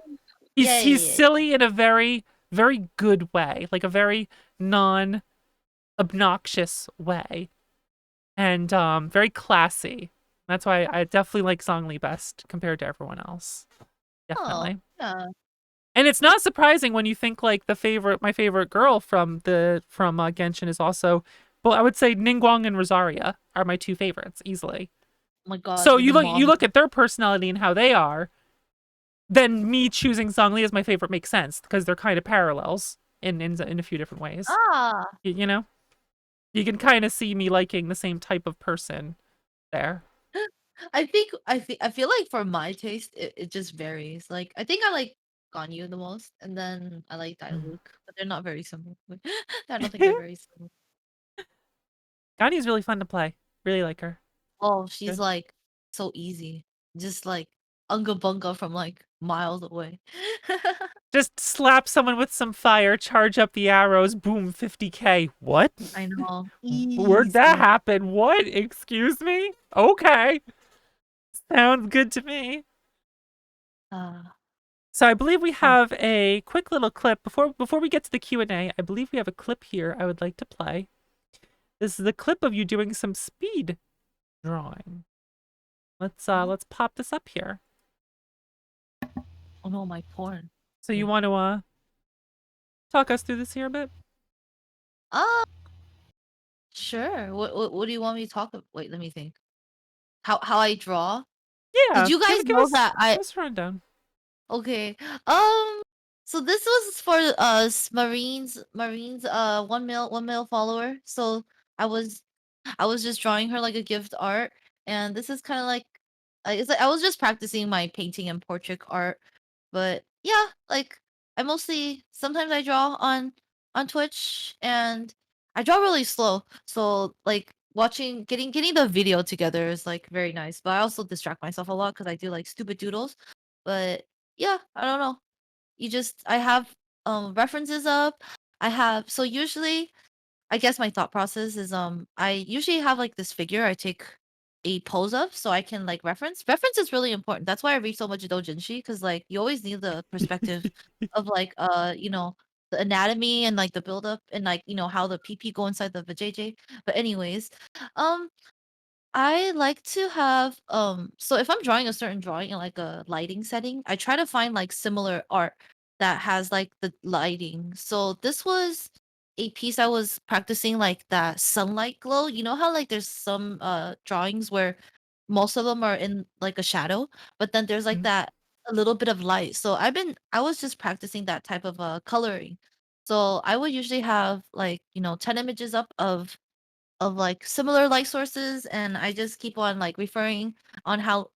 He's silly in a very, very good way, like a very non-obnoxious way, and very classy. That's why I definitely like Zhongli best compared to everyone else. Definitely. Oh, yeah. And it's not surprising when you think like my favorite girl from Genshin is also, well, I would say Ningguang and Rosaria are my two favorites easily. Oh my god. So you look at their personality and how they are, then me choosing Zhongli as my favorite makes sense because they're kind of parallels in a few different ways. Ah. You know, you can kind of see me liking the same type of person there. I feel like for my taste, it just varies. Like I think I like Ganyu the most, and then I like Diluc, but they're not very similar. I don't think they're very similar. Ganyu's really fun to play. Really like her. Oh, she's like so easy. Just like unga bunga from like miles away. Just slap someone with some fire, charge up the arrows, boom, 50k. What? I know. Where'd that happen? What? Excuse me? Okay. Sounds good to me. So I believe we have a quick little clip before we get to the Q&A. I believe we have a clip here I would like to play. This is the clip of you doing some speed drawing. Let's pop this up here. Oh no, my porn. So you want to talk us through this here a bit? Sure. What do you want me to talk about? Wait, let me think. How I draw? Yeah. Did you guys know that give us a rundown. Okay. So this was for Marine's 1 mil follower. So I was just drawing her like a gift art, and this is kind of like it's like I was just practicing my painting and portrait art. But yeah, like sometimes I draw on Twitch, and I draw really slow. So like getting the video together is like very nice. But I also distract myself a lot because I do like stupid doodles. But yeah, I don't know. I have references up. So usually I guess my thought process is I usually have like this figure I take a pose of so I can like reference. Reference is really important. That's why I read so much doujinshi, because like you always need the perspective of like the anatomy and like the build up and like how the PP go inside the vajayjay. But anyways, um I like to have so if I'm drawing a certain drawing in like a lighting setting, I try to find like similar art that has like the lighting. So this was a piece I was practicing like that sunlight glow. You know how like there's some drawings where most of them are in like a shadow, but then there's like that a little bit of light. So I was just practicing that type of coloring. So I would usually have like, 10 images up of like similar light sources, and I just keep on like referring on how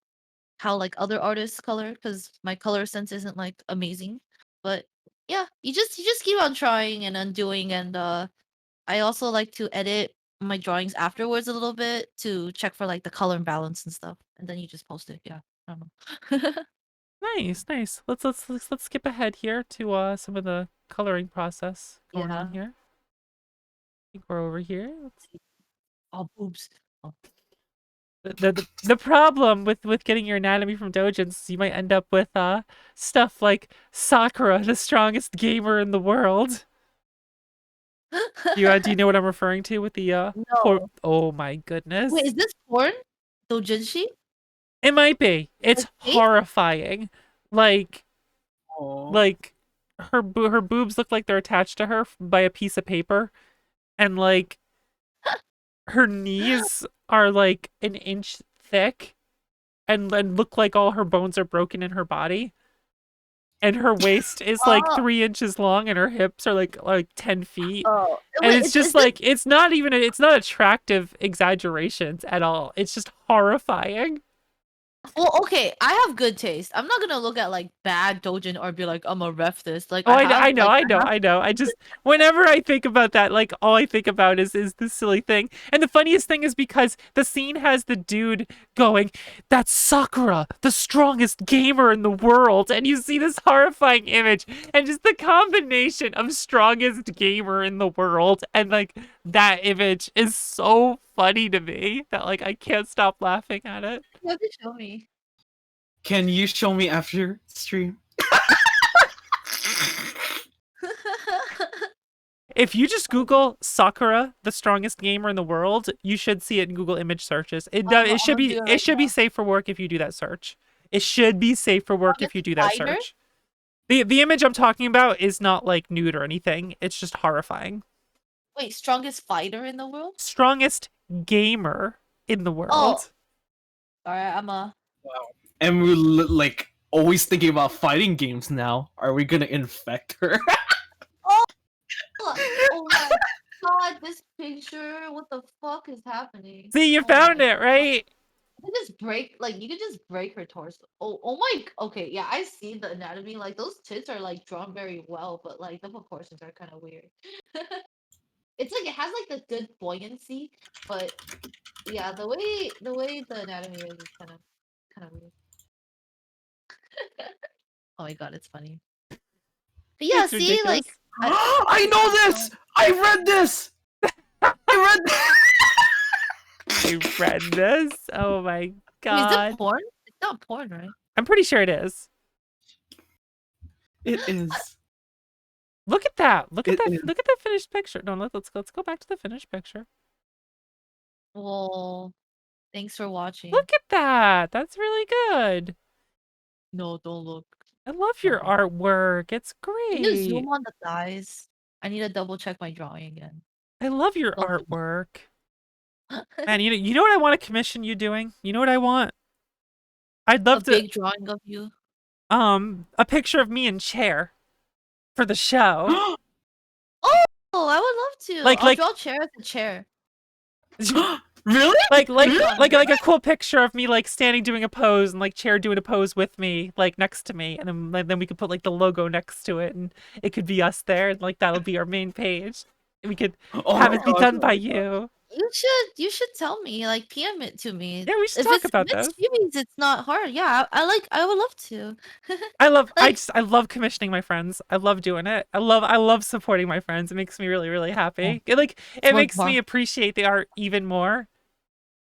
like other artists color, because my color sense isn't like amazing. But yeah, you just keep on trying and undoing, and I also like to edit my drawings afterwards a little bit to check for like the color and balance and stuff, and then you just post it. Yeah, I don't know. Nice. Let's skip ahead here to some of the coloring process going on Yeah. here. I think we're over here. Let's see. Oh, boobs. Oh. The problem with getting your anatomy from doujins is you might end up with stuff like Sakura, the strongest gamer in the world. Do you know what I'm referring to with the No. oh my goodness. Wait, is this porn? Doujinshi? It might be. It's Like fake? horrifying. Like Oh. like her boobs look like they're attached to her by a piece of paper, and like her knees are like an inch thick, and look like all her bones are broken in her body. And her waist is like Oh, 3 inches long, and her hips are like 10 feet. oh. And Wait, it's just is this like it's not attractive exaggerations at all. It's just horrifying. well, okay, I have good taste. I'm not gonna look at like bad doujin or be like, I'm a ref this. Like Oh, I have know, like I know, I know. I just whenever I think about that, like all I think about is this silly thing. And the funniest thing is because the scene has the dude going, "That's Sakura, the strongest gamer in the world," and you see this horrifying image, and just the combination of strongest gamer in the world and like that image is so funny to me that like I can't stop laughing at it. you have to show me. Can you show me after stream? If you just Google Sakura, the strongest gamer in the world, you should see it in Google image searches. I'm It should gonna be do it right now. safe for work if you do that search. It should be safe for work if you do that Spider? search. The image I'm talking about is not like nude or anything. It's just horrifying. Wait, strongest fighter in the world? Strongest gamer in the world. Oh. Alright, I'm a And we're like always thinking about fighting games now. Are we gonna infect her? oh my god, this picture. What the fuck is happening? See, you Oh found my it, right? You can just break like you can just break her torso. Oh my okay, yeah, I see the anatomy. Like those tits are like drawn very well, but like the proportions are kind of weird. It's like it has like the good buoyancy, but yeah, the way the anatomy is kind of weird. Oh my god, it's funny. But yeah, It's see, ridiculous. like I know this! I read this! I read You read this? Oh my wait, is god. it porn? It's not porn, right? I'm pretty sure it is. It is. Look at that. Look at It that. is. Look at that finished picture. No, let's go back to the finished picture. Well, thanks for watching. Look at that. That's really good. No, don't look. I love your artwork. It's Can you great. zoom on the thighs? I need to double check my drawing again. I love your Oh. artwork. Man, you know what I want to commission you doing? You know what I want? I'd A love to big drawing of you. a picture of me in chair for the show. Oh, I would love to. Like- I'll like- draw chair as a chair. Really? like a cool picture of me like standing doing a pose and like chair doing a pose with me like next to me, and then we could put like the logo next to it, and it could be us there, and like that'll be our main page. We could have it be done by you. You should tell me, like PM it to me. Yeah, we should If talk it's about mixed this. feelings, it's not hard. Yeah, I would love to. I Like- love commissioning my friends. I love doing it. I love supporting my friends. It makes me really, really happy. It More makes me fun. appreciate the art even more.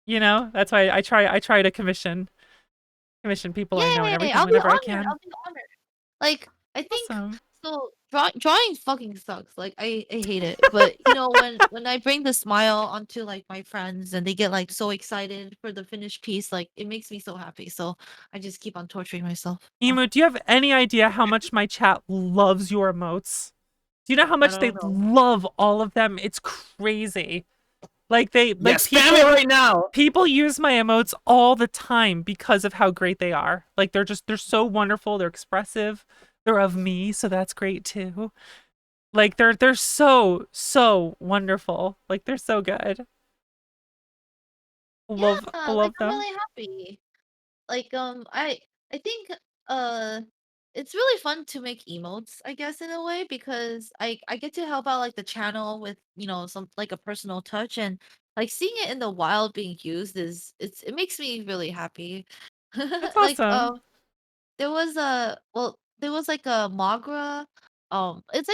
You know, that's why I try to commission people I know and Yay, everything I'll be whenever I honored. can. I'll be honored. Like I think Awesome. so. Drawing fucking sucks. Like I hate it. But you know when I bring the smile onto like my friends and they get like so excited for the finished piece, like it makes me so happy. So I just keep on torturing myself. Emote, do you have any idea how much my chat loves your emotes? Do you know how much they don't love all of them? It's crazy. Like Yeah, spam it right now! people use my emotes all the time because of how great they are. Like they're so wonderful, they're expressive, they're of me, so that's great too. Like they're so wonderful. Like they're so good. I love I'm them. really happy. Like I think it's really fun to make emotes, I guess, in a way, because I get to help out like the channel with, some like a personal touch, and like seeing it in the wild being used it makes me really happy. That's Like awesome. there was like a Magra, it's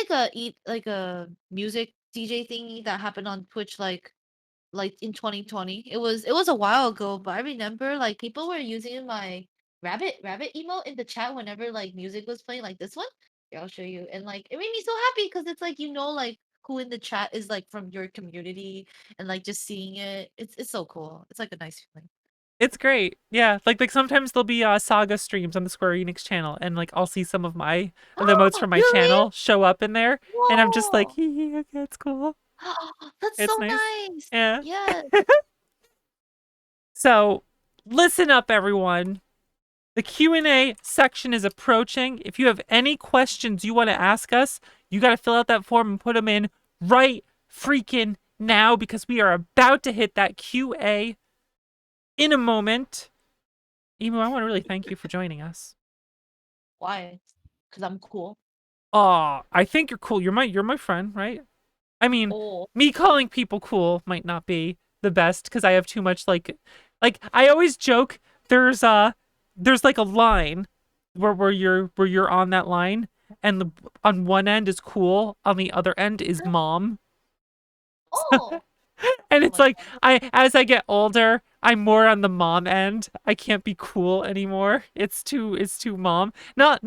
like a music DJ thingy that happened on Twitch like in 2020. It was a while ago, but I remember like people were using my rabbit emote in the chat whenever like music was playing, like this one. Here, I'll show you. And like it made me so happy because it's like like who in the chat is like from your community and like just seeing it. It's so cool. It's like a nice feeling. It's great. Yeah, like sometimes there'll be Saga streams on the Square Enix channel, and like I'll see some of my the emotes from my Really? channel show up in there, and I'm just like, Whoa. hee hee, okay, it's cool. That's It's so nice. nice. Yeah. Yes. So, listen up, everyone. The Q&A section is approaching. If you have any questions you want to ask us, you got to fill out that form and put them in right freaking now, because we are about to hit that QA in a moment. Emo, I want to really thank you for joining us. Why? Because I'm cool. I think you're cool. You're my friend, right? I mean, Oh. me calling people cool might not be the best because I have too much like I always joke there's like a line where you're on that line, and on one end is cool, on the other end is mom. Oh. And it's my like as I get older, I'm more on the mom end. I can't be cool anymore. It's too mom. Not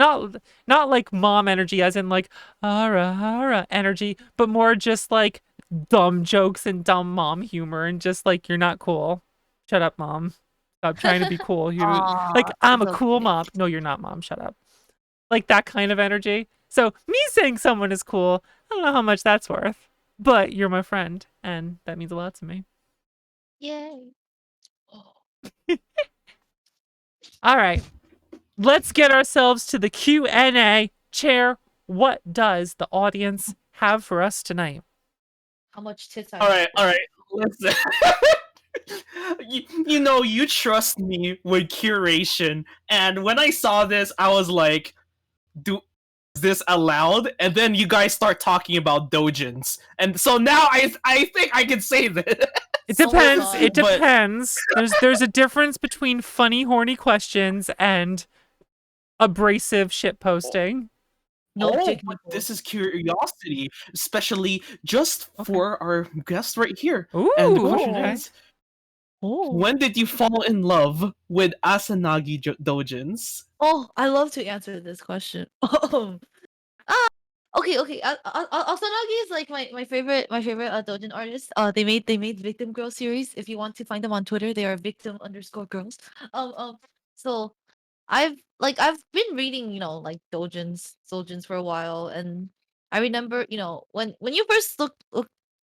like mom energy as in like ara energy, but more just like dumb jokes and dumb mom humor and just like, you're not cool. Shut up, mom. Stop trying to be cool. You like, I'm a It's cool okay. mom. No, you're not, mom. Shut up. Like that kind of energy. So me saying someone is cool, I don't know how much that's worth. But you're my friend, and that means a lot to me. Yay. All right, let's get ourselves to the Q&A. Chair, what does the audience have for us tonight? How much tits I All right, have? all right. Listen. You know, you trust me with curation, and when I saw this, I was like, is this allowed? And then you guys start talking about dojins, and so now I think I can say this. It Oh my depends. God. It But- depends. There's a difference between funny, horny questions and abrasive shit posting. No Oh, dick but nipples. this is curiosity, especially just Okay. for our guest right here. Ooh, And the question okay. is, Oh. when did you fall in love with Asanagi dojins? Oh, I love to answer this question. Okay. Asanagi is like my favorite doujin artist. They made Victim Girl series. If you want to find them on Twitter, they are victim_girls. So I've been reading, like doujins for a while, and I remember, when you first look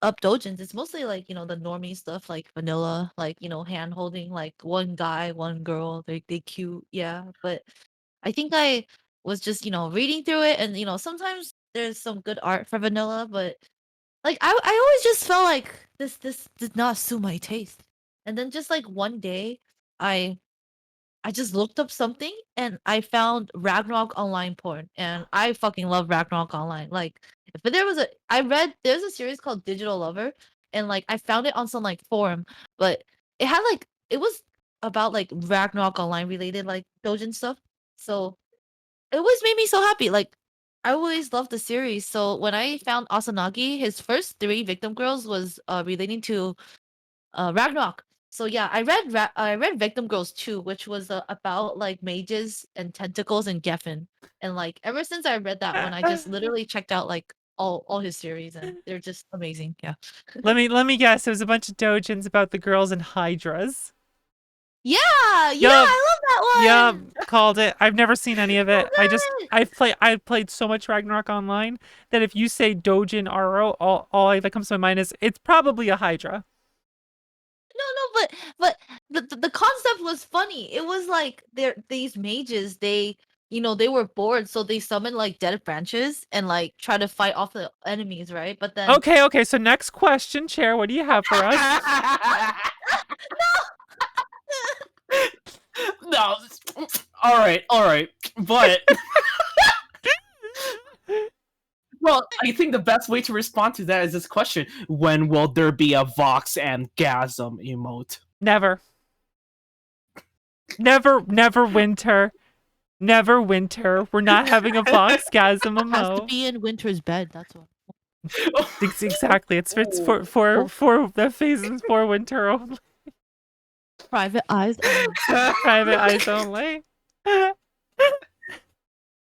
up doujins, it's mostly like, the normie stuff, like vanilla, like, hand holding, like one guy, one girl, they cute, yeah. But I think I was just, reading through it, and sometimes there's some good art for vanilla, but like I always just felt like this did not suit my taste. And then just like one day, I just looked up something and I found Ragnarok online porn, and I fucking love Ragnarok online. Like, but there's a series called Digital Lover, and like I found it on some like forum, but it was about like Ragnarok online related like doujin stuff. So it always made me so happy. Like, I always loved the series. So when I found Asanagi, his first three victim girls was relating to Ragnarok. So yeah, I read Victim Girls 2, which was about like mages and tentacles and Geffen. And like ever since I read that one, I just literally checked out like all his series, and they're just amazing. Yeah. Let me guess. It was a bunch of doujins about the girls in hydras. Yeah, Yup. I love that one. Yeah, called it. I've never seen any of it. got it. I've played so much Ragnarok online that if you say Dojin Aro, all that comes to my mind is it's probably a Hydra. No, but the concept was funny. It was like these mages, they were bored, so they summoned like dead branches and like try to fight off the enemies, right? But then Okay, so next question, Chair, what do you have for us? No. All right. But well, I think the best way to respond to that is this question: when will there be a Vox and Gasm emote? Never winter. Never winter. We're not having a Vox Gasm it has to emote. be in Winter's bed. That's what. Exactly. It's for the phases for winter only. Private eyes. Private eyes only.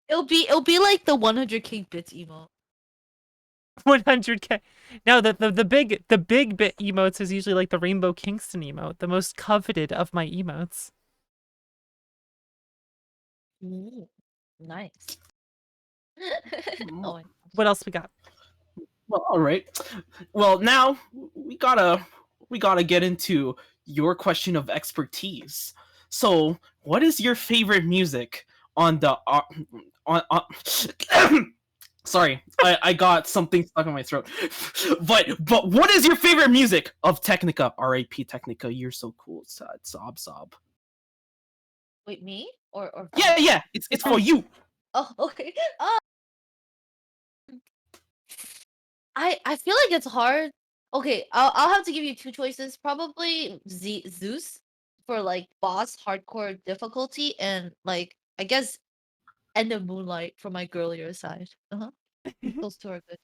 It'll be like the 100k bits emote. 100k. Now the big bit emotes is usually like the Rainbow Kingston emote, the most coveted of my emotes. Nice. Mm. Oh my What else we got? Well, all right. Well, now we gotta get into your question of expertise. So, what is your favorite music on the on Sorry, I got something stuck in my throat. But what is your favorite music of Technica? R.A.P. Technica, you're so cool. Sob sob. Wait, me or Yeah, it's for you. Oh, okay. I feel like it's hard. Okay, I'll have to give you two choices. Probably Zeus for like boss hardcore difficulty, and like I guess End of Moonlight for my girlier side. Those two are good.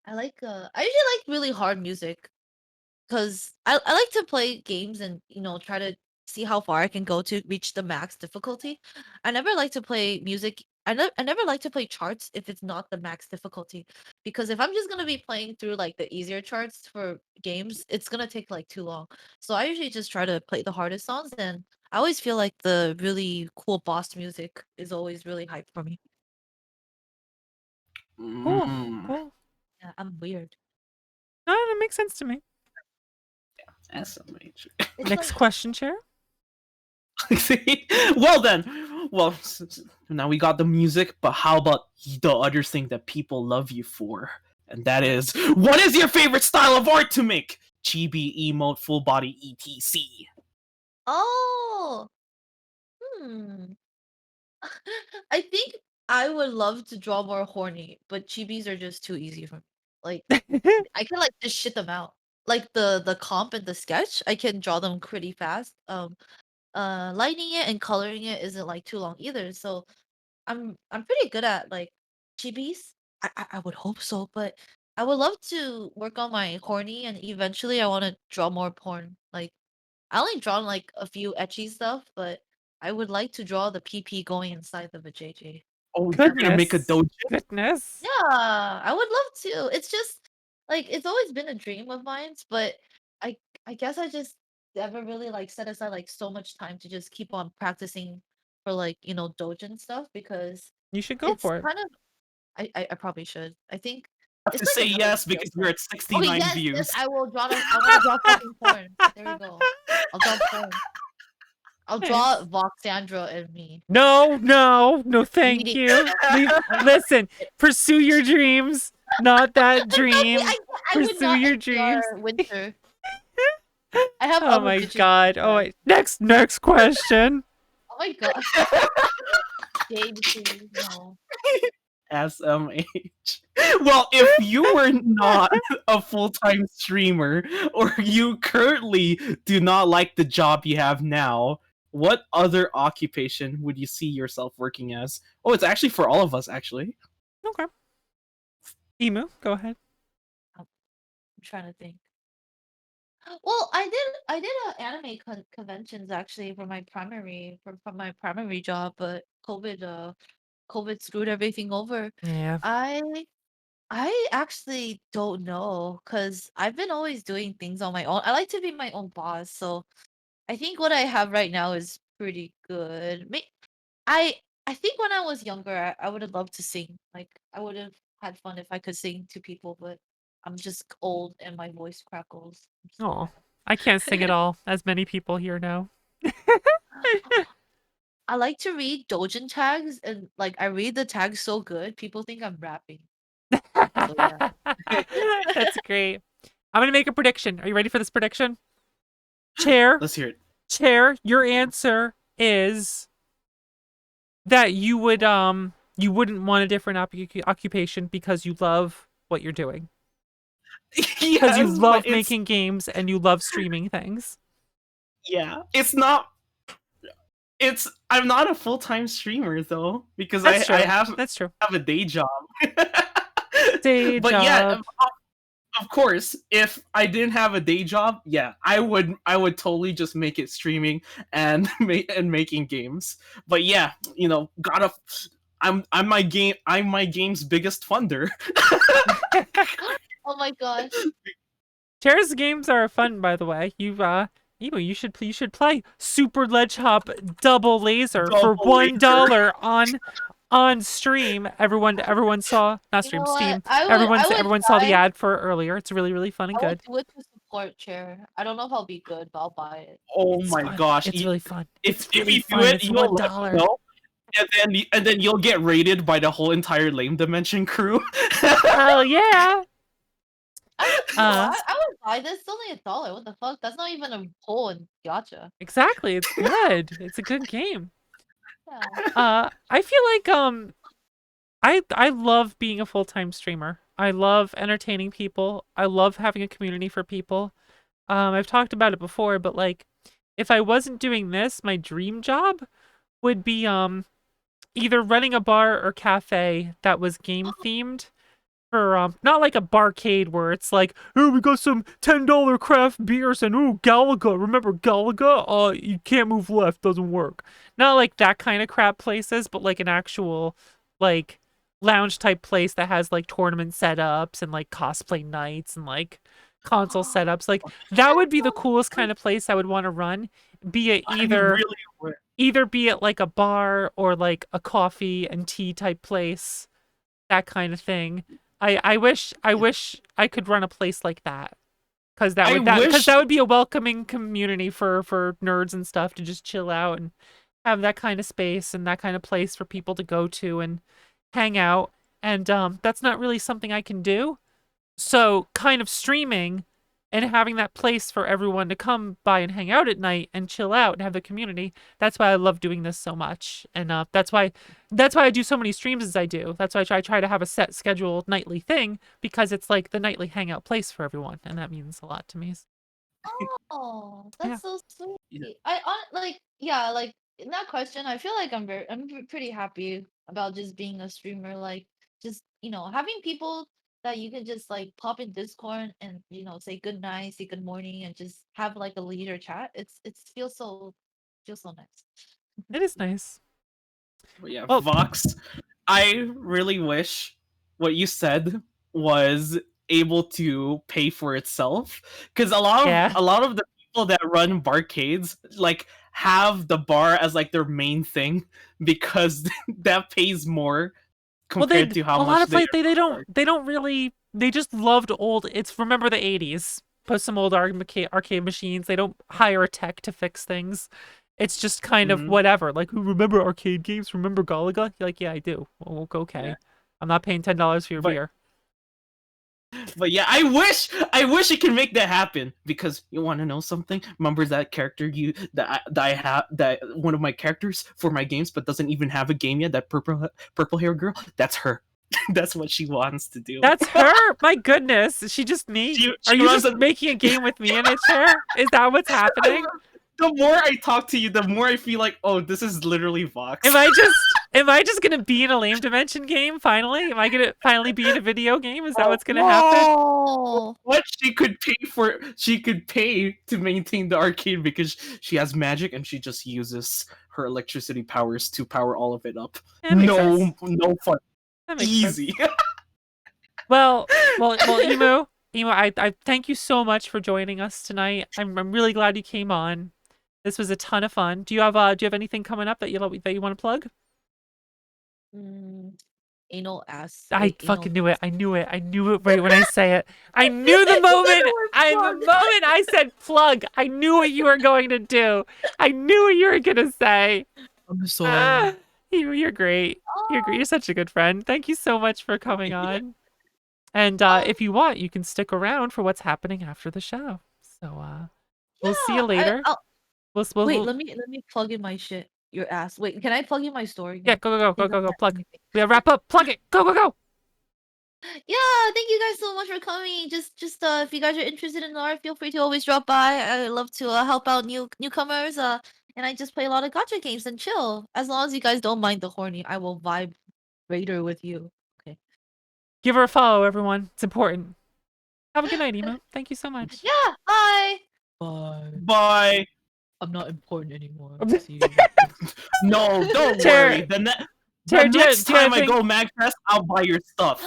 I usually like really hard music because I like to play games and try to see how far I can go to reach the max difficulty. I never like to play music. I never like to play charts if it's not the max difficulty, because if I'm just gonna be playing through like the easier charts for games, it's gonna take like too long. So I usually just try to play the hardest songs, and I always feel like the really cool boss music is always really hype for me. Cool, Mm, cool. Yeah, I'm weird. No, that makes sense to me. SMH. It's Next like question, Chair. Well then, now we got the music, but how about the other thing that people love you for? And that is, what is your favorite style of art to make? Chibi, emote, full body, etc. oh. Hmm. I think I would love to draw more horny, but chibis are just too easy for me. Like I can like just shit them out. Like the comp and the sketch, I can draw them pretty fast. Lighting it and coloring it isn't like too long either. So I'm pretty good at like chibis. I would hope so, but I would love to work on my horny, and eventually I want to draw more porn. Like I only drawn like a few etchy stuff, but I would like to draw the PP going inside of a JJ. Oh, you're gonna make a Goodness. dojo? Goodness. Yeah, I would love to. It's just like it's always been a dream of mine, but I I guess I just never really like set aside like so much time to just keep on practicing for like, doujin stuff, because You should go it's for it. kind of I probably should. I think I have it's to say like another yes skill because set. we're at Okay, 69 yes, views. I will draw I want to draw fucking porn. There we go. I'll draw porn. I'll draw Nice. Voxandra and me. No, thank Reading. you. Listen, pursue your dreams, not that dream. I would Pursue not your endure dreams. winter. I have Oh other my bitches. god. Oh, wait. Next question. Oh my god. James, please, no. SMH. Well, if you were not a full-time streamer, or you currently do not like the job you have now, what other occupation would you see yourself working as? Oh, it's actually for all of us, actually. Okay. Emu, go ahead. I'm trying to think. Well, I did anime conventions actually for my primary from my primary job, but COVID screwed everything over. Yeah. I actually don't know, because I've been always doing things on my own. I like to be my own boss, so I think what I have right now is pretty good. I I think when I was younger, I would have loved to sing. Like I would have had fun if I could sing to people, but I'm just old and my voice crackles. I'm Oh, so I can't sing at all, as many people here know. sad. I like to read Dojin tags, and like I read the tags so good, people think I'm rapping. So yeah. That's great. I'm gonna make a prediction. Are you ready for this prediction? Chair, Let's hear it. your answer is that you wouldn't want a different occupation because you love what you're doing. Because you Yes, love but it's making games and you love streaming things. yeah, it's not. It's I'm not a full-time streamer though because That's true. I have That's true. a day job. Day But yeah, job. of course, if I didn't have a day job, yeah, I would totally just make it streaming and making games. But yeah, gotta I'm my game's biggest funder. Oh my gosh. Chair's games are fun, by the way. Emo, you should play Super Ledge Hop Double Laser for Double laser. $1 on stream. Everyone saw, not You stream, know what? Steam. I would Everyone saw the try. ad for it earlier. It's really fun and I would good. do it to support Chair. I don't know if I'll be good, but I'll buy it. Oh It's my fun. gosh! It's really fun. If It's really you fun. do it, It's you'll let $1. me know, and then you'll get raided by the whole entire Lame Dimension crew. Hell yeah! I would buy this. It's only $1. What the fuck? That's not even a pull in gacha. Exactly. It's good. It's a good game. Yeah. I feel like I love being a full-time streamer. I love entertaining people. I love having a community for people. I've talked about it before, but like, if I wasn't doing this, my dream job would be either running a bar or cafe that was game themed. For not like a barcade where it's like, oh, we got some $10 craft beers and ooh, Galaga. Remember Galaga? You can't move left, doesn't work. Not like that kind of crap places, but like an actual like lounge type place that has like tournament setups and like cosplay nights and like console setups. Like that would be the coolest kind of place I would want to run. Be it either be it like a bar or like a coffee and tea type place, that kind of thing. I wish I could run a place like that, because that would be a welcoming community for nerds and stuff to just chill out and have that kind of space and that kind of place for people to go to and hang out. And that's not really something I can do. So kind of streaming and having that place for everyone to come by and hang out at night and chill out and have the community. That's why I love doing this so much. And that's why I do so many streams as I do. That's why I try to have a set scheduled nightly thing, because it's like the nightly hangout place for everyone. And that means a lot to me. Oh, that's Yeah. so sweet. Yeah. Like in that question, I feel like I'm pretty happy about just being a streamer. Like, just having people that you can just like pop in Discord and say good night, say good morning, and just have like a leader chat. It feels so nice. It is nice. But yeah, Oh. Vox, I really wish what you said was able to pay for itself, because a lot of the people that run barcades like have the bar as like their main thing, because that pays more compared to how a much lot of they don't really, they just loved old. It's remember the 80s. Put some old arcade machines. They don't hire a tech to fix things. It's just kind of whatever. Like, who remember arcade games? Remember Galaga? You're like, yeah, I do. Well, okay. Yeah. I'm not paying $10 for your beer. But yeah, I wish it can make that happen, because you want to know something? Remember that character I have, that one of my characters for my games, but doesn't even have a game yet? That purple hair girl. That's her. That's what she wants to do. That's her. My goodness, is she just me? Are you just making a game with me in it, Cher? Is that what's happening? The more I talk to you, the more I feel like, oh, this is literally Vox. Am I just gonna be in a Lame Dimension game finally? Am I gonna finally be in a video game? Is that what's gonna happen? What she could pay to maintain the arcade, because she has magic and she just uses her electricity powers to power all of it up. No fun. Easy. Well, Emo, I thank you so much for joining us tonight. I'm really glad you came on. This was a ton of fun. Do you have anything coming up that you want to plug? Anal ass. I fucking knew it. I knew it right when I say it. I knew the moment I said plug. I knew what you were going to do. I knew what you were gonna say. I'm sorry. You're great. You're great. You're such a good friend. Thank you so much for coming on. And if you want, you can stick around for what's happening after the show. So we'll see you later. Wait, let me plug in my shit. Your ass. Wait, can I plug in my story? Yeah, go. Plug. We have wrap up. Plug it. Go. Yeah, thank you guys so much for coming. Just if you guys are interested in art, feel free to always drop by. I love to help out newcomers. And I just play a lot of gacha games and chill. As long as you guys don't mind the horny, I will vibe Raider with you. Okay. Give her a follow, everyone. It's important. Have a good night, Emo. Thank you so much. Yeah. Bye. Bye. I'm not important anymore. No, don't Chair. worry. Tara, The next time I think... go MagFest, I'll buy your stuff.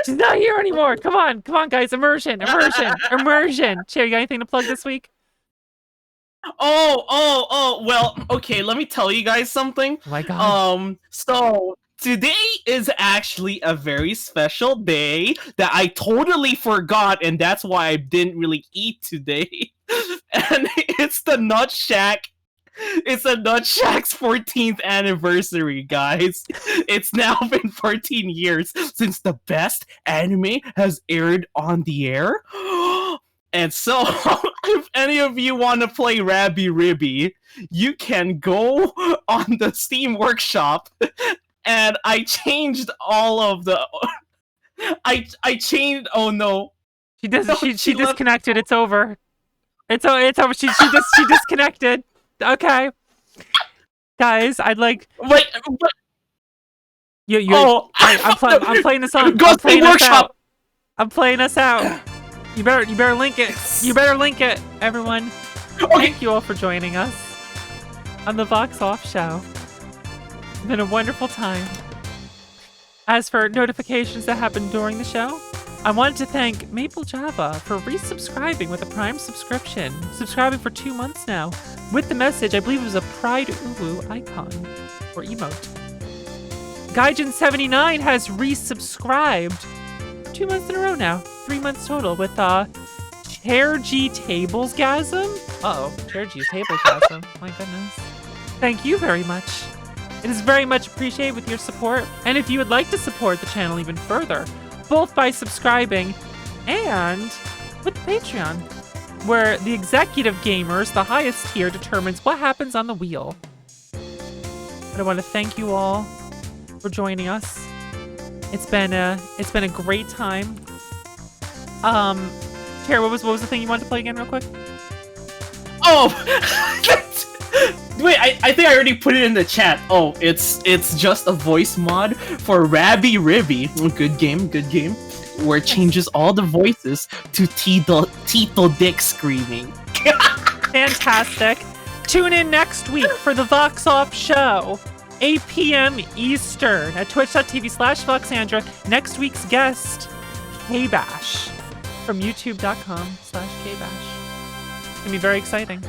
She's not here anymore. Come on, guys. Immersion. Cherry, you got anything to plug this week? Well, okay, let me tell you guys something. Oh my god. So today is actually a very special day that I totally forgot, and that's why I didn't really eat today. And it's the Nut Shack. It's a Nut Shack's 14th anniversary, guys. It's now been 14 years since the best anime has aired on the air. And so, if any of you want to play Rabby Ribby, you can go on the Steam Workshop, and I changed all of the... I changed... Oh no. She disconnected. It's over. It's over. She disconnected. Okay. Guys, I'd like... Wait, what? I'm playing this on. Go Steam Workshop! I'm playing us out. You better link it. You better link it, everyone. Okay. Thank you all for joining us on the Vox Off Show. It's been a wonderful time. As for notifications that happened during the show, I wanted to thank Maple Java for resubscribing with a Prime subscription, subscribing for 2 months now, with the message, I believe it was a Pride Uwu icon, or emote. Gaijin79 has resubscribed 2 months in a row now, 3 months total, with Chair G Tables Gasm. Uh-oh, Chair G Tables Gasm. My goodness. Thank you very much. It is very much appreciated with your support, and if you would like to support the channel even further, both by subscribing and with Patreon, where the executive gamers, the highest tier, determines what happens on the wheel. And I want to thank you all for joining us. It's been a great time. Tara, what was the thing you wanted to play again real quick? Oh! Wait, I think I already put it in the chat. Oh, it's just a voice mod for Rabby Ribby. Good game, where it changes all the voices to Tito Dick screaming. Fantastic. Tune in next week for the Vox Off Show, 8 p.m. Eastern at twitch.tv/Voxandra. Next week's guest, K-Bash, from youtube.com/Kbash. It's gonna be very exciting.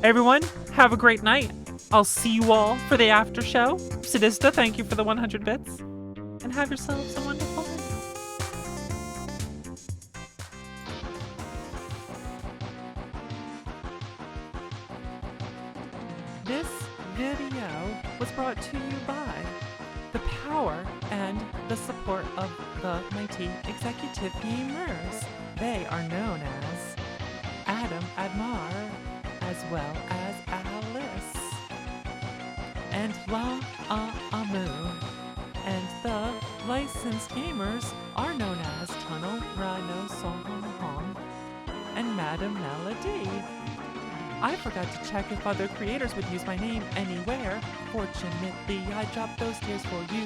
Everyone, have a great night. I'll see you all for the after show. Sadista, thank you for the 100 bits. And have yourselves a wonderful night. This video was brought to you by the power and the support of the mighty executive gamers. They are known as Adam Admar, as well as Alice, and La Amu. And the licensed gamers are known as Tunnel, Rhino, Song, and Madam Melody. I forgot to check if other creators would use my name anywhere. Fortunately, I dropped those tears for you.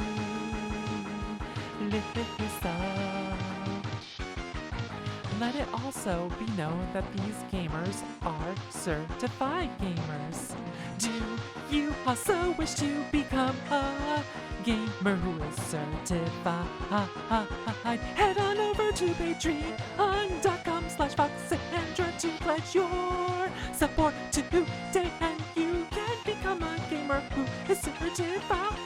Lisa. Let it also be known that these gamers are certified gamers. Do you also wish to become a gamer who is certified? Head on over to patreon.com/Voxandra to pledge your support today, and you can become a gamer who is certified.